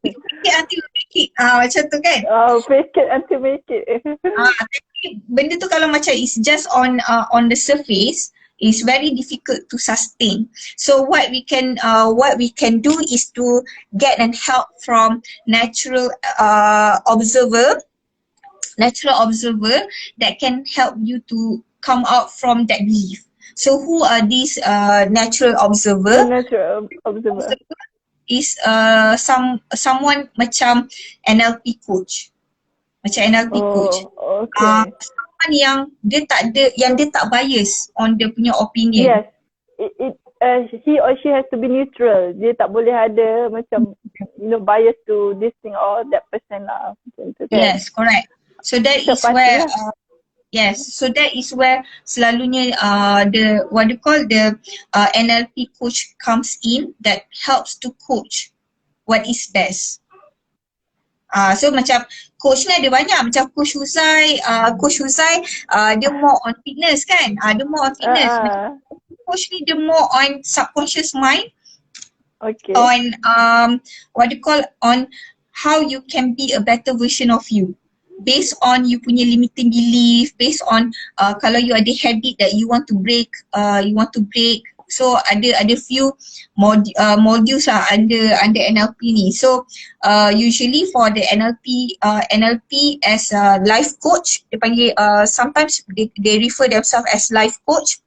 fake it until we make it. Macam tu kan? Fake it until make it. Tapi benda tu kalau macam is just on the surface, is very difficult to sustain. So what we can do is to get and help from natural observer that can help you to come out from that belief. So who are these natural observer? Natural observer is someone macam NLP coach. Macam NLP coach. Okay. Yang dia tak bias on dia punya opinion. Yes. He or she has to be neutral. Dia tak boleh ada macam bias to this thing or that person lah. Yes, correct. So that is where so that is where selalunya the what you call the NLP coach comes in, that helps to coach what is best. So macam coach ni ada banyak, macam Coach Huzai dia more on fitness kan, dia more on fitness. Coach ni dia more on subconscious mind, okay, on what you call, on how you can be a better version of you based on you punya limiting belief, based on kalau you ada habit that you want to break. So ada few modules lah under NLP ni. So usually for the NLP as a life coach, dia panggil sometimes they refer themselves as life coach.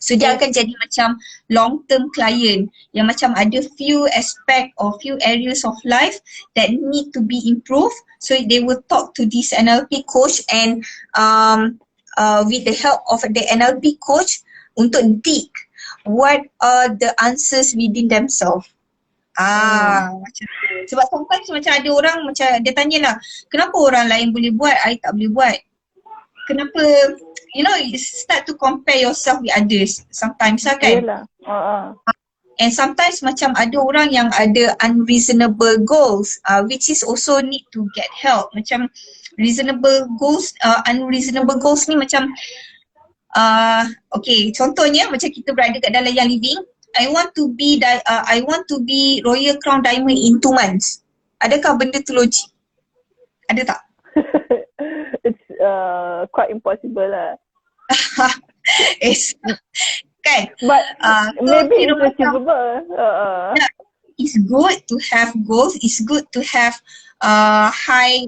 So dia akan jadi macam long term client yang macam ada few aspect or few areas of life that need to be improved. So they will talk to this NLP coach, and with the help of the NLP coach untuk dig what are the answers within themselves. Macam tu. Sebab sometimes macam ada orang macam dia tanyalah, kenapa orang lain boleh buat, I tak boleh buat? Kenapa, you start to compare yourself with others sometimes lah kan? Yalah. And sometimes macam ada orang yang ada unreasonable goals, which is also need to get help. Macam unreasonable goals ni macam okay, contohnya macam kita berada kat dalam yang living, I want to be Royal Crown Diamond in 2 months. Adakah benda tu logik? Ada tak? It's quite impossible lah. Kan? But maybe so, it's achievable. It's good to have goals. It's good to have high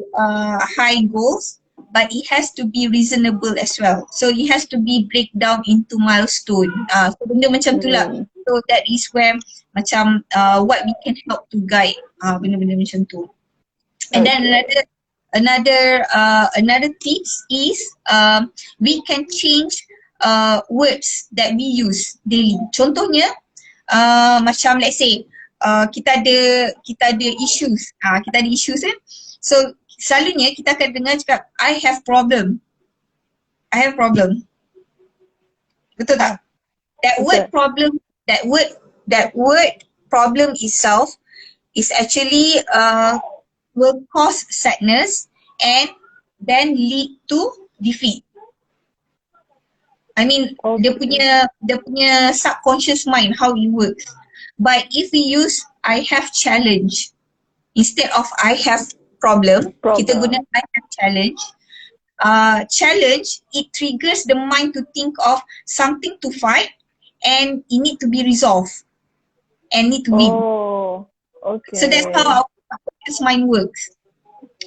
goals, but it has to be reasonable as well. So it has to be break down into milestone. So benda macam tu lah. So that is where macam what we can help to guide benda-benda macam tu. And then another tips is we can change words that we use daily. Contohnya macam let's say kita ada issues. Kita ada issues kan. So selalunya kita akan dengar cakap I have problem. Betul tak? That word problem itself is actually will cause sadness and then lead to defeat. I mean, dia punya subconscious mind, how it works. But if we use I have challenge instead of I have problem, kita guna I have challenge, challenge, it triggers the mind to think of something to fight and it need to be resolved and need to win. Oh, So that's how okay. our subconscious mind works.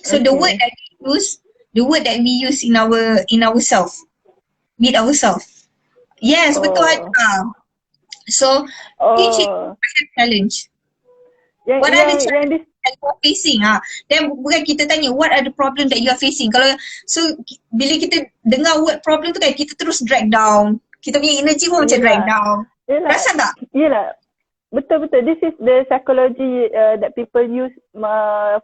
So Okay. the word that we use in ourself, with ourselves. Yes, betul Oh. Haja. So each Oh. challenge. Yang What are the yang challenges this that you are facing? Then bukan kita tanya what are the problem that you are facing. Kalau bila kita dengar word problem tu kan, kita terus drag down. Kita punya energy pun macam drag yelah. down. Yelah. Perasan tak? Yelah. Betul. This is the psychology that people use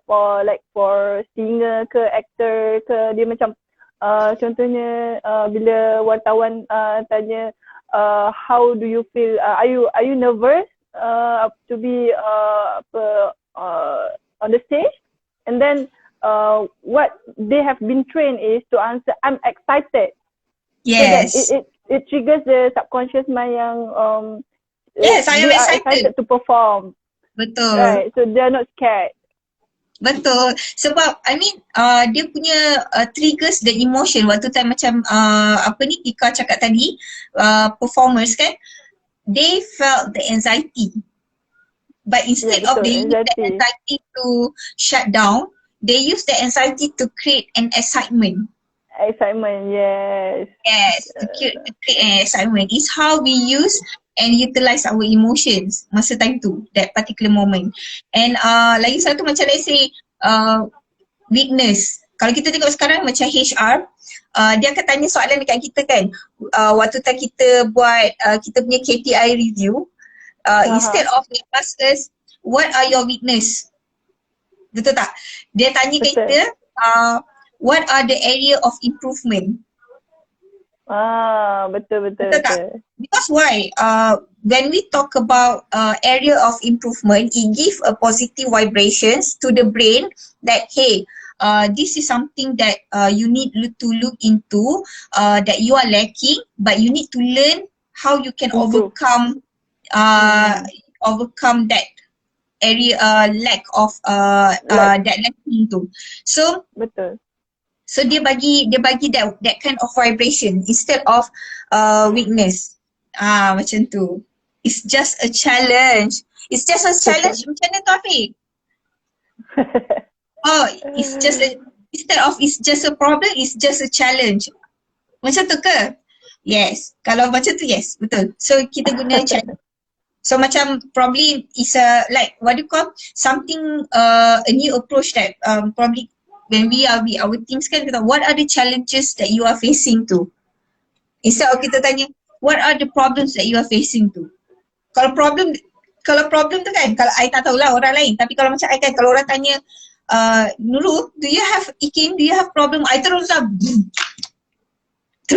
for singer ke actor ke, dia macam contohnya bila wartawan tanya how do you feel, are you nervous to be on the stage, and then what they have been trained is to answer I'm excited. Yes. So that it triggers the subconscious mind yang Yes, I am they are excited. excited to perform. Betul. Right, so they are not scared. Betul. Sebab dia punya triggers the emotion. Waktu time macam Ika cakap tadi, performers kan, they felt the anxiety. But instead of they use the anxiety to shut down, they use the anxiety to create an excitement. Excitement, yes. Yes, to create an excitement. It's how we use and utilize our emotions masa time tu, that particular moment. And lagi satu macam let's say weakness. Kalau kita tengok sekarang macam HR, dia akan tanya soalan dekat kita kan, waktu time kita buat kita punya KPI review, instead of they ask us what are your weakness, betul tak? Dia tanya kita what are the area of improvement. Betul. Because why? When we talk about area of improvement, it gives a positive vibrations to the brain that hey, this is something that you need to look into, that you are lacking, but you need to learn how you can overcome that area lack of that lacking tu. So betul. So dia bagi that kind of vibration instead of weakness. Macam tu. It's just a challenge. It's just a challenge. Macam mana tu Afiq? Instead of it's just a problem, it's just a challenge. Macam tu ke? Yes. Kalau macam tu, yes. Betul. So kita guna challenge. So macam probably it's a like what do you call something a new approach that probably when we are with our teams kan, kita what are the challenges that you are facing to, instead of kita tanya what are the problems that you are facing to. Kalau problem tu kan, kalau I tak tahulah orang lain, tapi kalau macam I kan, kalau orang tanya Nurul, do you have Ikin, do you have problem, I terus macam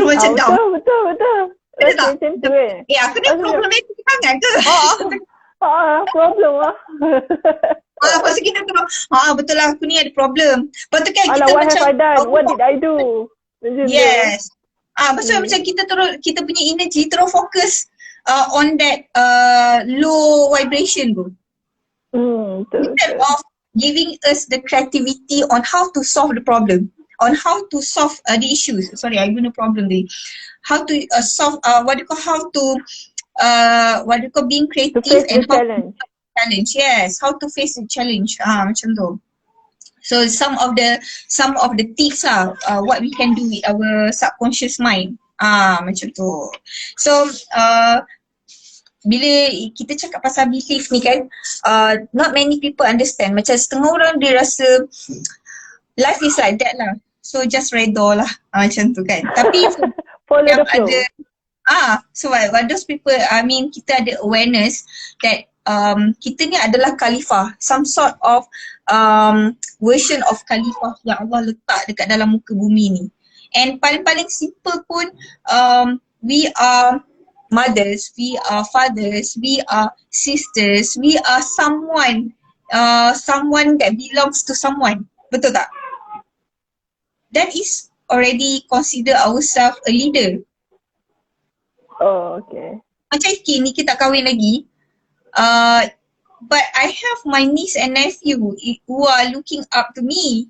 macam down. Betul. Macam tu aku ni problematic sangat ke? Problem lah. Lepas tu kita terus, betul lah aku ni ada problem. Lepas tu kan kita what macam have I done? What did I do? Yes. Pasal macam kita punya energy terus fokus on that low vibration tu. Instead of giving us the creativity on how to solve the problem, on how to solve the issues. Sorry, I guna problem ni. How to solve being creative and how to challenge. Yes, how to face the challenge. Macam tu. So some of the tips what we can do with our subconscious mind. Macam tu. So bila kita cakap pasal belief ni kan, not many people understand. Macam setengah orang dia rasa life is like that lah. So just redha lah. Macam tu kan. Tapi follow the flow. So what those people, kita ada awareness that kita ni adalah khalifah, some sort of version of khalifah yang Allah letak dekat dalam muka bumi ni. And paling simple pun, we are mothers, we are fathers, we are sisters, we are someone that belongs to someone. Betul tak? That is already consider ourselves a leader. Oh, okay. Macam Ikin ni kita tak kahwin lagi, but I have my niece and nephew who are looking up to me.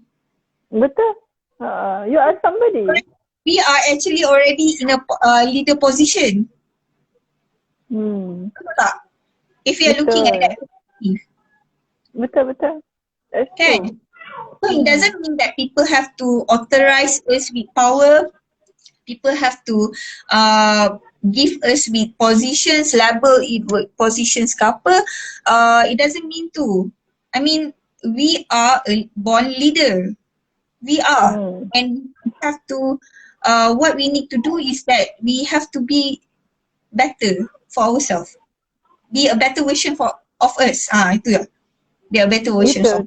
Betul. You are somebody. We are actually already in a leader position. Betul tak? If you are looking at that perspective. Betul. That's Kan? true. So it doesn't mean that people have to authorize us with power. People have to give us with positions, label it with positions ke apa. It doesn't mean to. I mean, we are a born leader. We are. And we have to, what we need to do is that we have to be better for ourselves. Be a better version of us. Itu ya. Be a better version of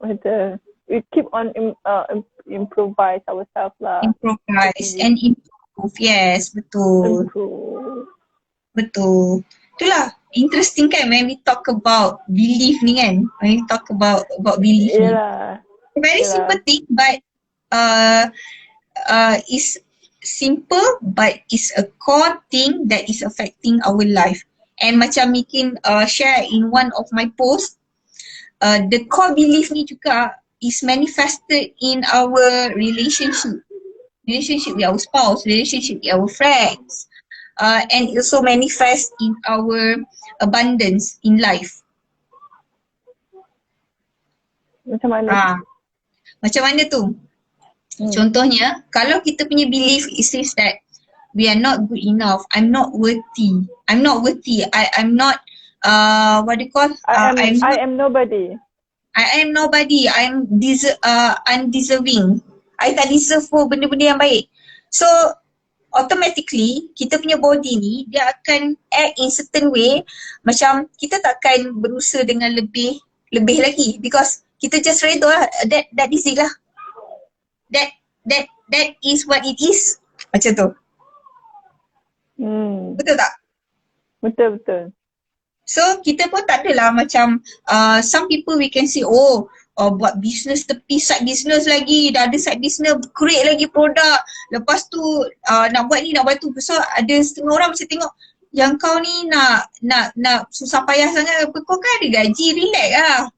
Betul. We keep on improvise ourselves lah. improvise and improve. Yes, betul. Betul. Itulah interesting kan when we talk about belief ni kan. When we talk about belief ni. Very simple thing but is simple but is a core thing that is affecting our life. And macam Mikin share in one of my posts, the core belief ni juga is manifested in our relationship with our spouse, relationship with our friends, and also manifest in our abundance in life. Macam mana? Macam mana tu? Contohnya, kalau kita punya belief is that we are not good enough, I'm not worthy, I'm not what do you call? I am nobody. I'm undeserving. I tak deserve pun benda-benda yang baik. So automatically kita punya body ni dia akan act in certain way, macam kita takkan berusaha dengan lebih lagi because kita just redha lah, that is it lah. That is what it is. Macam tu. Betul tak? Betul. So kita pun tak adalah macam some people we can say buat business tepi, side business lagi, dah ada side business, create lagi produk, lepas tu nak buat ni nak buat tu. So ada setengah orang macam tengok yang kau ni nak susah payah sangat, kau kan ada gaji, relax lah.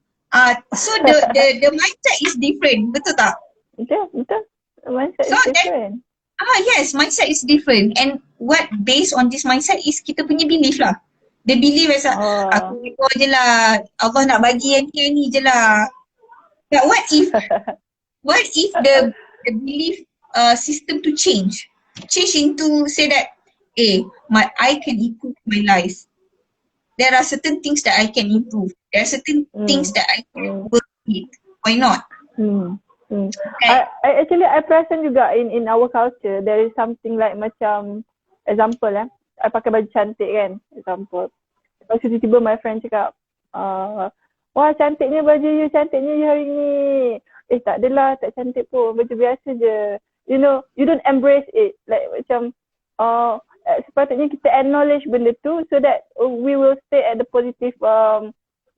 So the mindset is different, betul tak? Betul. Mindset is different. Yes, mindset is different and what based on this mindset is kita punya belief lah. Dia believe as aku ikut je lah, Allah nak bagi yang ni je lah. But what if the belief system to change into say that I can improve my life. There are certain things that I can improve. There are certain things that I can work with. Why not? Okay. I perasan juga in our culture there is something like macam example I pakai baju cantik kan, example. Lepas tu tiba-tiba my friend cakap, wah cantiknya baju you hari ni. Tak adalah, tak cantik pun, baju biasa je. You know, you don't embrace it. Like macam, sepatutnya kita acknowledge benda tu so that we will stay at the positive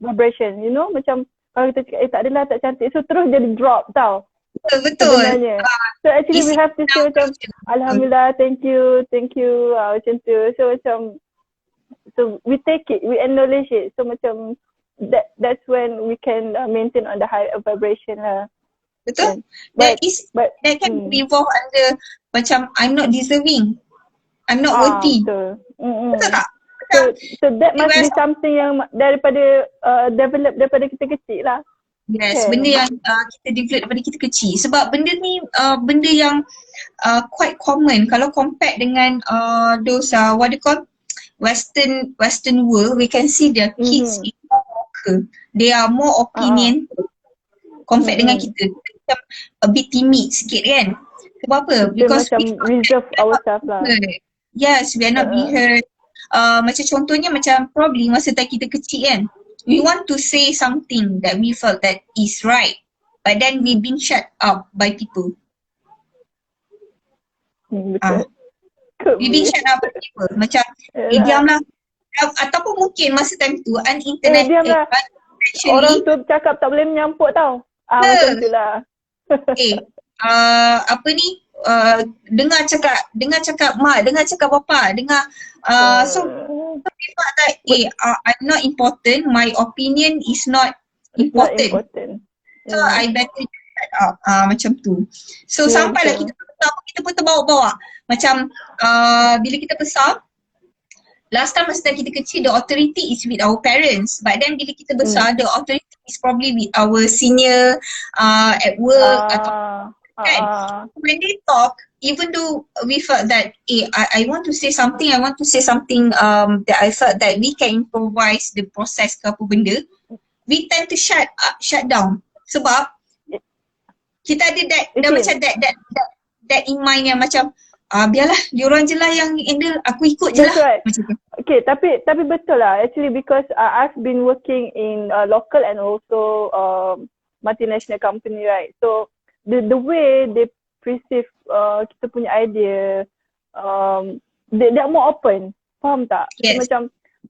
vibration. You know, macam kalau kita cakap, tak adalah, tak cantik. So terus jadi drop tau. Betul. Sebenarnya. So actually we have to say macam Alhamdulillah, thank you, macam tu. So we take it, we acknowledge it. So macam that's when we can maintain on the high vibration lah. Betul. That can revolve under macam I'm not deserving, I'm not worthy. Betul tak? So that must be something yang daripada develop daripada kita kecil lah. Yes, benda yang kita develop daripada kita kecil. Sebab benda ni benda yang quite common kalau compare dengan those what do you call Western world. We can see their kids is more vocal. They are more opinion compare dengan kita. Macam a bit timid sikit kan. Sebab apa? Because macam reserve ourselves lah. Yes, we are not be heard. Macam contohnya macam probably masa time kita kecil kan, we want to say something that we felt that is right, but then we been shut up by people. We been shut up by people. Macam diamlah. Ataupun mungkin masa time tu internet diamlah. Orang tu cakap tak boleh menyampuk tau. Macam tu lah. Apa ni, dengar cakap mak, dengar cakap bapa, dengar so people that I'm not important, my opinion is not important. So I better up. Macam tu. So Ya, sampailah betul. kita besar pun kita pun terbawa-bawa. Macam bila kita besar, last time masa kita kecil, the authority is with our parents. But then bila kita besar, the authority is probably with our senior at work atau kan. When they talk, even though we felt that I want to say something, that I felt that we can improvise the process ke apa benda, we tend to shut down. Sebab kita ada that macam that in mind yang macam biarlah diorang je lah yang handle, aku ikut je That's lah. right. Macam tu. Okay, tapi betul lah actually because I've been working in local and also multinational company, right? So the way they perceive kita punya idea, they're more open. Faham tak? Yes. So, macam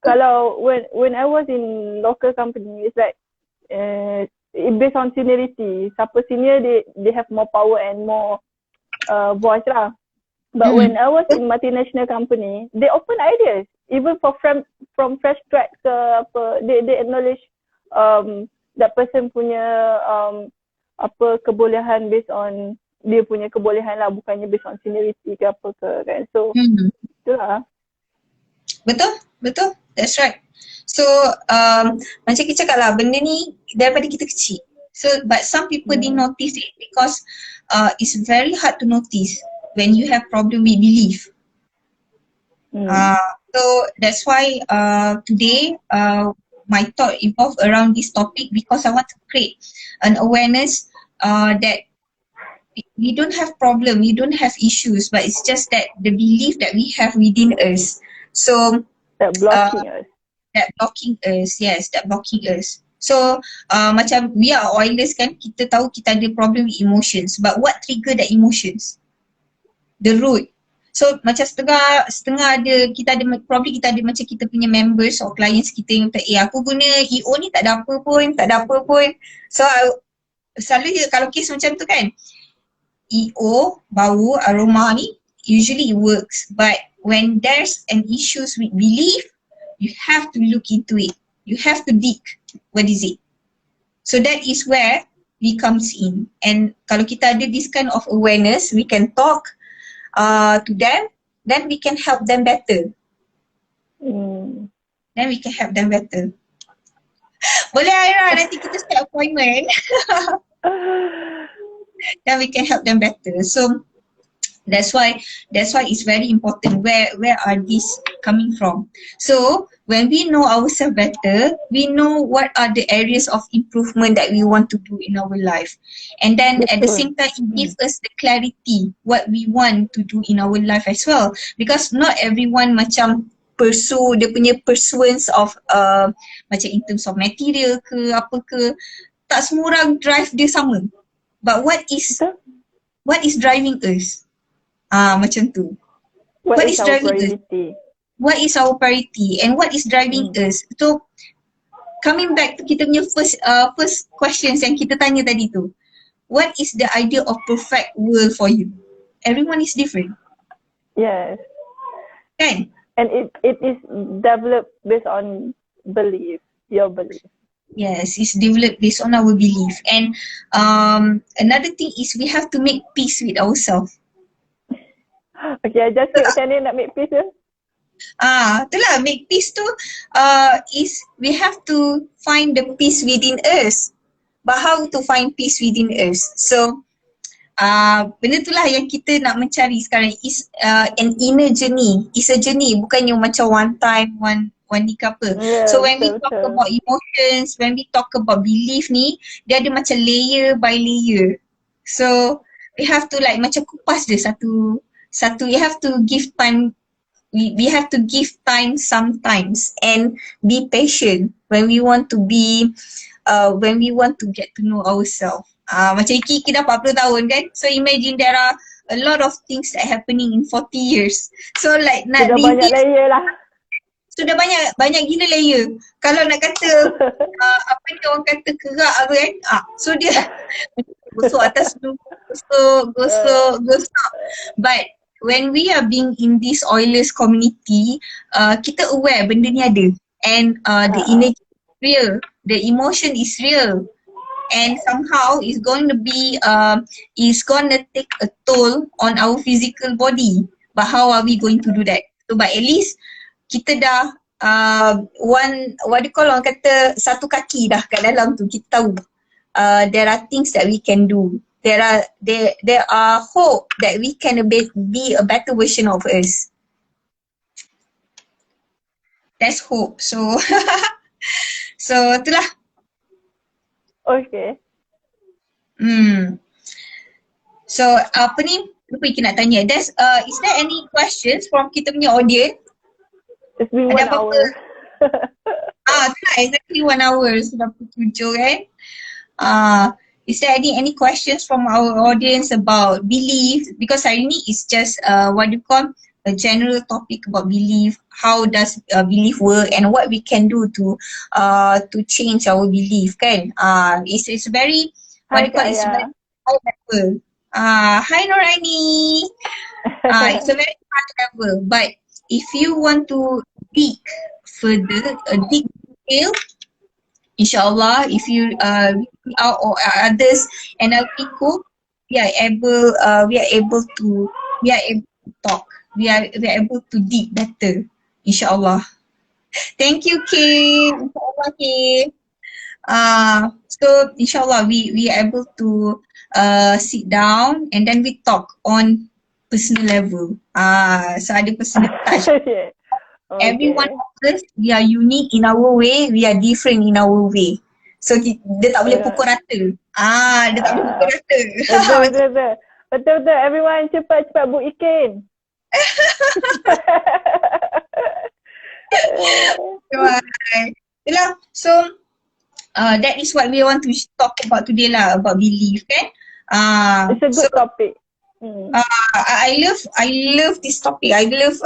kalau when I was in local company, it's like it based on seniority. Siapa senior, they have more power and more voice lah. But when I was in multinational company, they open ideas. Even from fresh grad ke apa, they acknowledge that person punya apa kebolehan based on dia punya kebolehan lah, bukannya based on seniority ke apa ke kan. So itulah. Betul. That's right. So macam kita cakap lah, benda ni daripada kita kecil. So but some people didn't notice it because it's very hard to notice when you have problem with belief. So that's why today my thought evolved around this topic because I want to create an awareness that we don't have problem, we don't have issues, but it's just that the belief that we have within us. So That blocking us. That blocking us. So macam we are oilers kan, kita tahu kita ada problem with emotions, but what trigger that emotions? The root. So macam setengah ada, kita ada macam kita punya members or clients kita yang kata, aku guna EO ni tak ada apa pun. So selalu je kalau case macam tu kan, EO, bau, aroma ni usually it works, but when there's an issues with belief, you have to look into it. You have to dig. What is it? So that is where we comes in. And kalau kita ada this kind of awareness, we can talk to them, then we can help them better. Then we can help them better. Boleh Aira, nanti kita set appointment. Then we can help them better. So that's why it's very important where are these coming from. So when we know ourselves better, we know what are the areas of improvement that we want to do in our life, and then at the same time it gives us the clarity what we want to do in our life as well, because not everyone macam pursue dia punya pursuance of macam in terms of material ke apa ke, tak semua orang drive dia sama. But what is driving us? Macam tu. What is driving us? What is our priority and what is driving us? So coming back to kita punya first questions yang kita tanya tadi tu. What is the idea of perfect world for you? Everyone is different. Yes. Kan? And it is developed based on belief, your belief. Yes, it's developed based on our belief. And another thing is we have to make peace with ourselves. Okay, I just say macam ni nak make peace ya. Itulah make peace tu is we have to find the peace within us. But how to find peace within us? So benda itulah yang kita nak mencari sekarang is an inner journey. It's a journey, bukannya macam one time, one ni ke apa. So when we talk about emotions, when we talk about belief ni, dia ada macam layer by layer. So we have to like macam kupas dia satu, you have to give time. We have to give time sometimes and be patient when we want to be when we want to get to know ourselves. Macam Iki dah 40 tahun kan, so imagine there are a lot of things that happening in 40 years. So like nak sudah banyak layer lah. Sudah banyak gila layer. Kalau nak kata apa ni orang kata kerak apa kan, so dia gosok atas dulu, gosok. But when we are being in this oilers community, kita aware benda ni ada, and the energy is real, the emotion is real, and somehow it's going to be it's going to take a toll on our physical body. But how are we going to do that? So but at least kita dah one, what do you call, orang kata satu kaki dah kat dalam tu, kita tahu there are things that we can do. There are hope that we can be a better version of us. That's hope. So so itulah. Okay. So apa ni? Lupa kita nak tanya. Is there any questions from kita punya audience? It's been Ada 1 apa-apa? hour. Itulah exactly 1 hour. Sudah pukul 7 kan? Is there any questions from our audience about belief? Because hari ni is just what you call a general topic about belief. How does belief work and what we can do to change our belief, kan? It's very what Hi, you call, it's very high level. Hi Noraini. It's a very high level, but if you want to dig further, dig detail, InsyaAllah, if you out or others NLP Coach, we are able to talk. We are able to dig better. InsyaAllah. Thank you, Kim. InsyaAllah, Kim. So InsyaAllah we are able to sit down and then we talk on personal level. So ada personal touch. Okay. Every one of us, we are unique in our way, we are different in our way. So dia tak boleh pukul rata. Dia tak boleh pukul rata. Betul. Everyone cepat book Ikin. Itulah. So that is what we want to talk about today lah, about belief, kan? It's a good topic. I love this topic. I love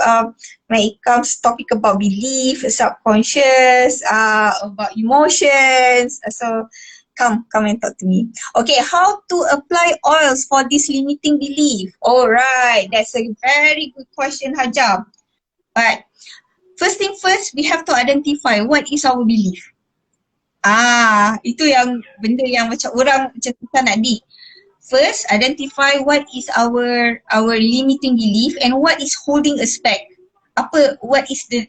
when it comes topic about belief, subconscious, about emotions. So come and talk to me. Okay, how to apply oils for this limiting belief? Alright, that's a very good question, Hajam. But first thing first, we have to identify what is our belief. Itu yang benda yang macam orang macam kita nak dig. First, identify what is our limiting belief and what is holding us back. What is the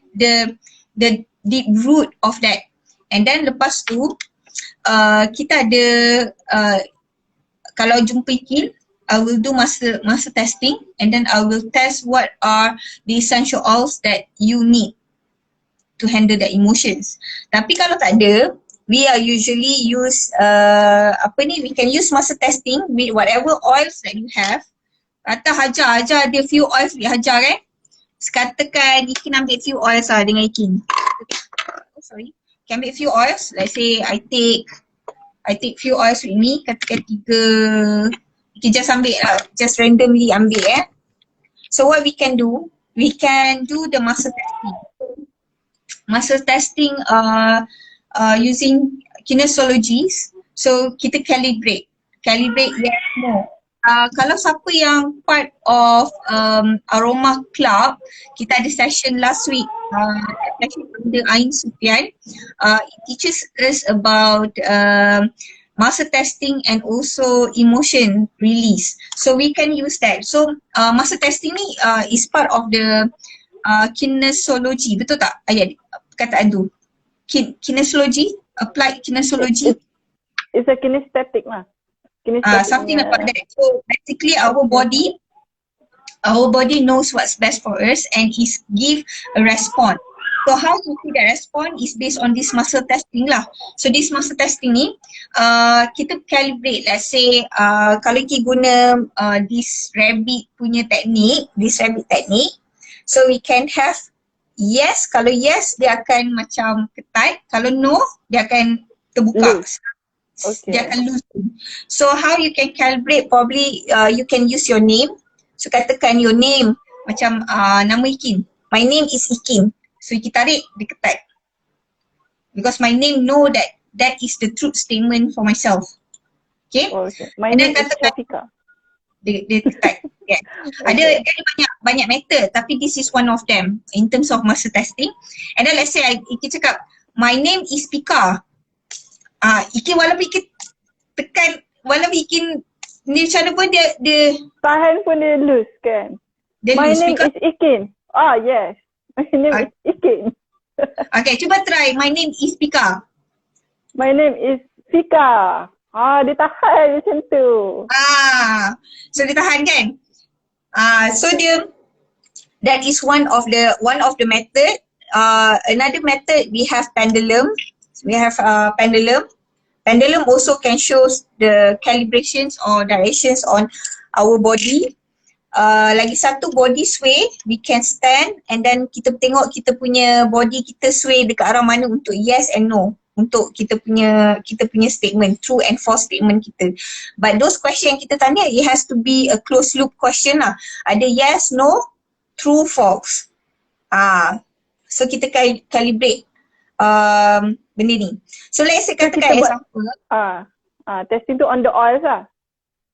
deep root of that. And then lepas tu, kita ada, kalau jumpa Ikin, I will do masa testing and then I will test what are the essential oils that you need to handle the emotions. Tapi kalau tak ada, we are usually use we can use masa testing with whatever oils that you have. Kata Hajar ada few oils with Hajar kan. Katakan Ikin ambil few oils lah dengan Ikin. Can ambil few oils. Let's say I take few oils with me, katakan 3. Ikin just ambil lah, just randomly ambil So what we can do the masa testing. Masa testing using kinesiologies. So kita calibrate yes, no. Kalau siapa yang part of Aroma Club, kita ada session last week, session under Ain Sufian. It teaches us about masa testing and also emotion release. So we can use that. So masa testing ni is part of the kinesiology, betul tak ayat perkataan tu? Kinesiology, applied kinesiology. It's a kinesthetic lah. Something about that. So basically our body knows what's best for us and it give a response. So how to see the response is based on this muscle testing lah. So this muscle testing ni kita calibrate. Let's say kalau kita guna this rabbit technique, so we can have yes, kalau yes dia akan macam ketat, kalau no dia akan terbuka. Okay. Dia akan loosen. So how you can calibrate, probably you can use your name. So katakan your name macam nama Ikin. My name is Ikin. So kita tarik, dia ketat. Because my name know that is the truth statement for myself. Okay? My name is Shafika. Dia ketat. Yeah. Ada banyak method tapi this is one of them in terms of masa testing. And then let's say Ikin cakap my name is Pika. Ikin walaupun Ikin tekan walaupun Ikin ni macam mana pun dia Tahan pun dia loose kan. My loose name because is Ikin. Yes. My name is Ikin. okay, cuba try. My name is Pika. My name is Fika. Dia tahan macam tu. So dia tahan kan? So that is one of the method. Another method we have pendulum. We have pendulum. Pendulum also can show the calibrations or directions on our body. Lagi satu body sway, we can stand and then kita tengok kita punya body kita sway dekat arah mana untuk yes and no. Untuk kita punya statement, true and false statement kita. But those question kita tanya, it has to be a closed loop question lah. Ada yes, no, true, false. So kita calibrate benda ni. So let's say katakan example. Testing tu on the oils lah.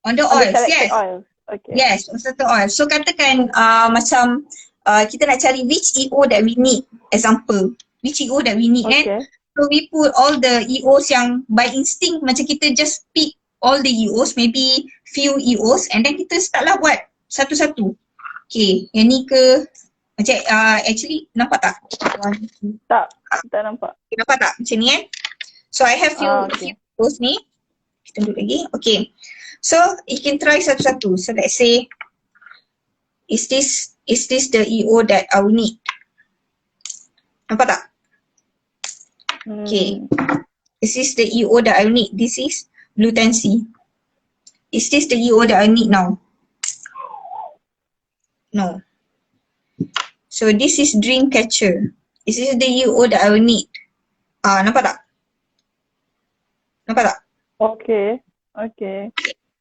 On the oils, yes. Oils. Okay. Yes, on the oil. So katakan macam kita nak cari which EO that we need. Example, which EO that we need kan. So we put all the EOs yang by instinct macam kita just pick all the EOs, maybe few EOs and then kita start lah buat satu-satu. Okay, yang ni ke macam actually nampak tak? Tak nampak. Nampak tak macam ni kan? So I have few EOs ni. Kita tunjuk lagi. Okay. So you can try satu-satu. So let's say is this the EO that I will need? Nampak tak? Okay. Is this the EO that I need? This is blue tansy. Is this the EO that I need now? No. So this is dream catcher. Is this the EO that I will need? Nampak tak? Nampak tak? Okay.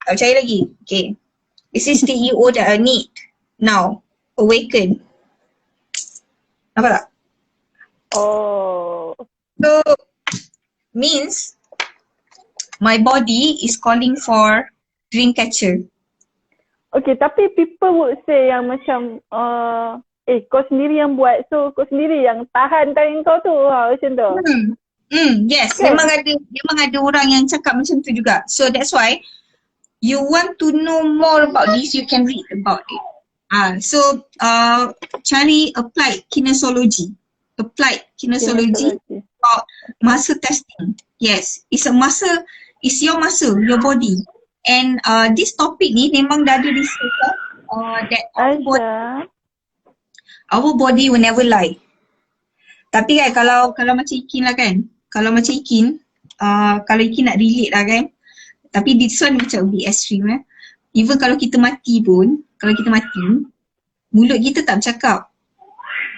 I'll cari lagi. Okay. Is this the EO that I need now? Awaken. Nampak tak? So means my body is calling for dream catcher. Okay, tapi people would say yang macam kau sendiri yang buat, so kau sendiri yang tahan tangan kau tu macam tu. Yes, okay. memang ada orang yang cakap macam tu juga. So that's why you want to know more about this, you can read about it. So cari applied kinesiology about muscle testing. Yes, it's your muscle, your body. And this topic ni memang dah ada research that our body will never lie. Tapi kan kalau macam Ikin lah kan, kalau Ikin nak relate lah kan, tapi this one macam lebih extreme Even kalau kita mati pun, mulut kita tak bercakap.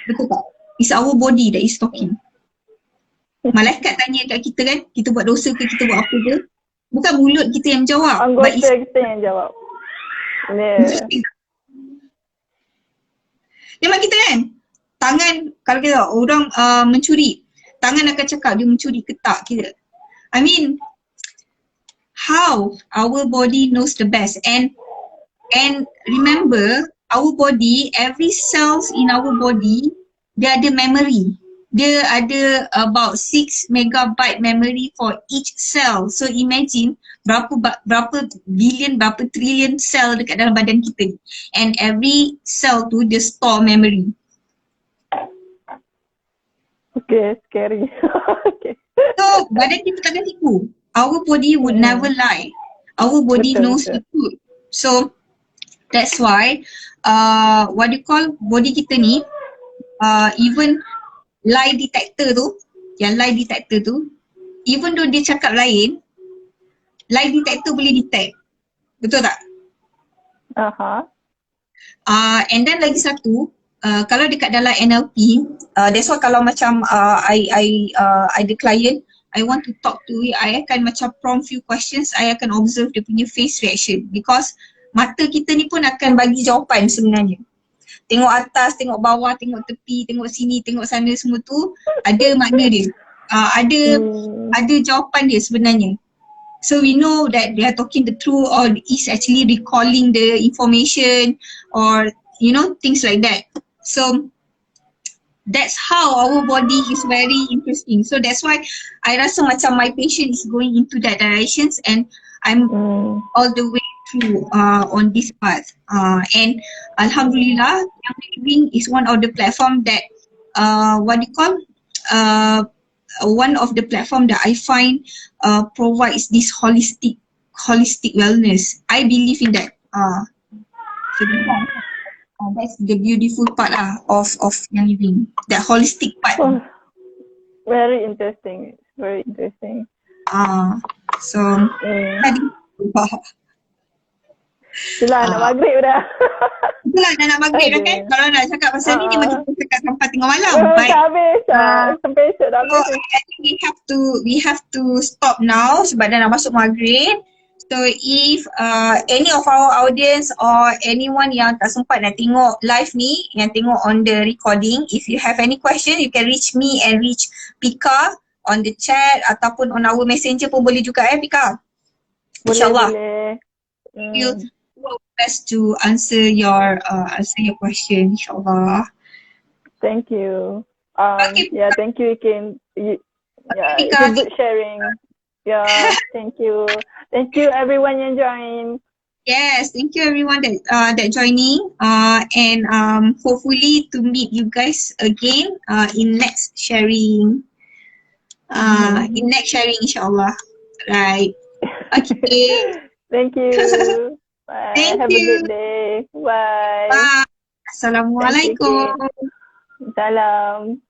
Betul tak? It's our body that is talking. Malaikat tanya kat kita kan, kita buat dosa ke, kita buat apa ke, bukan mulut kita yang menjawab. Anggota kita yang jawab. Memang kita kan, tangan, kalau kita orang mencuri, tangan akan cakap dia mencuri ke tak kita. I mean, how our body knows the best. And remember, our body, every cells in our body, dia ada memory. Dia ada about 6 megabyte memory for each cell. So imagine berapa billion, berapa trillion cell dekat dalam badan kita. And every cell tu dia store memory. Okay, scary. Okay. So badan kita takkan tipu. Our body would never lie. Our body knows the truth. So that's why body kita ni even lie detector tu, even though dia cakap lain, lie detector boleh detect. Betul tak? And then lagi satu, kalau dekat dalam NLP, that's why kalau macam I ada client, I want to talk to you, I akan macam prompt few questions, I akan observe dia punya face reaction, because mata kita ni pun akan bagi jawapan sebenarnya. Tengok atas, tengok bawah, tengok tepi, tengok sini, tengok sana, semua tu ada makna dia. Ada jawapan dia sebenarnya. So we know that they are talking the truth or is actually recalling the information or things like that. So that's how our body is very interesting. So that's why I rasa macam my patient is going into that directions and I'm all the way through on this path. And Alhamdulillah, Young Living is one of the platform that one of the platform that I find provides this holistic wellness. I believe in that. So that's the beautiful part of Young Living, that holistic part. Oh, very interesting. Very interesting. So tadi Itulah nak maghrib dah. itulah dah nak maghrib dah kan. Kalau nak cakap pasal ni memang kita cakap sampai tengah malam. Baik. Dah habis. Sampai esok dah So habis. I think we have to stop now sebab dah nak masuk maghrib. So if any of our audience or anyone yang tak sempat nak tengok live ni, yang tengok on the recording, if you have any question, you can reach me and reach Pika on the chat ataupun on our messenger pun boleh juga Pika. InsyaAllah. We'll do our best to answer your question, insyaAllah. Thank you. Okay. Yeah, thank you, Ikin. It's a good sharing. Yeah, thank you. Thank you everyone yang join. Yes, thank you everyone that joining. And hopefully to meet you guys again in next sharing. In next sharing, insyaAllah. Right. Okay. Thank you. Bye. Thank Have you. a good day. Bye. Bye. Assalamualaikum. Salam.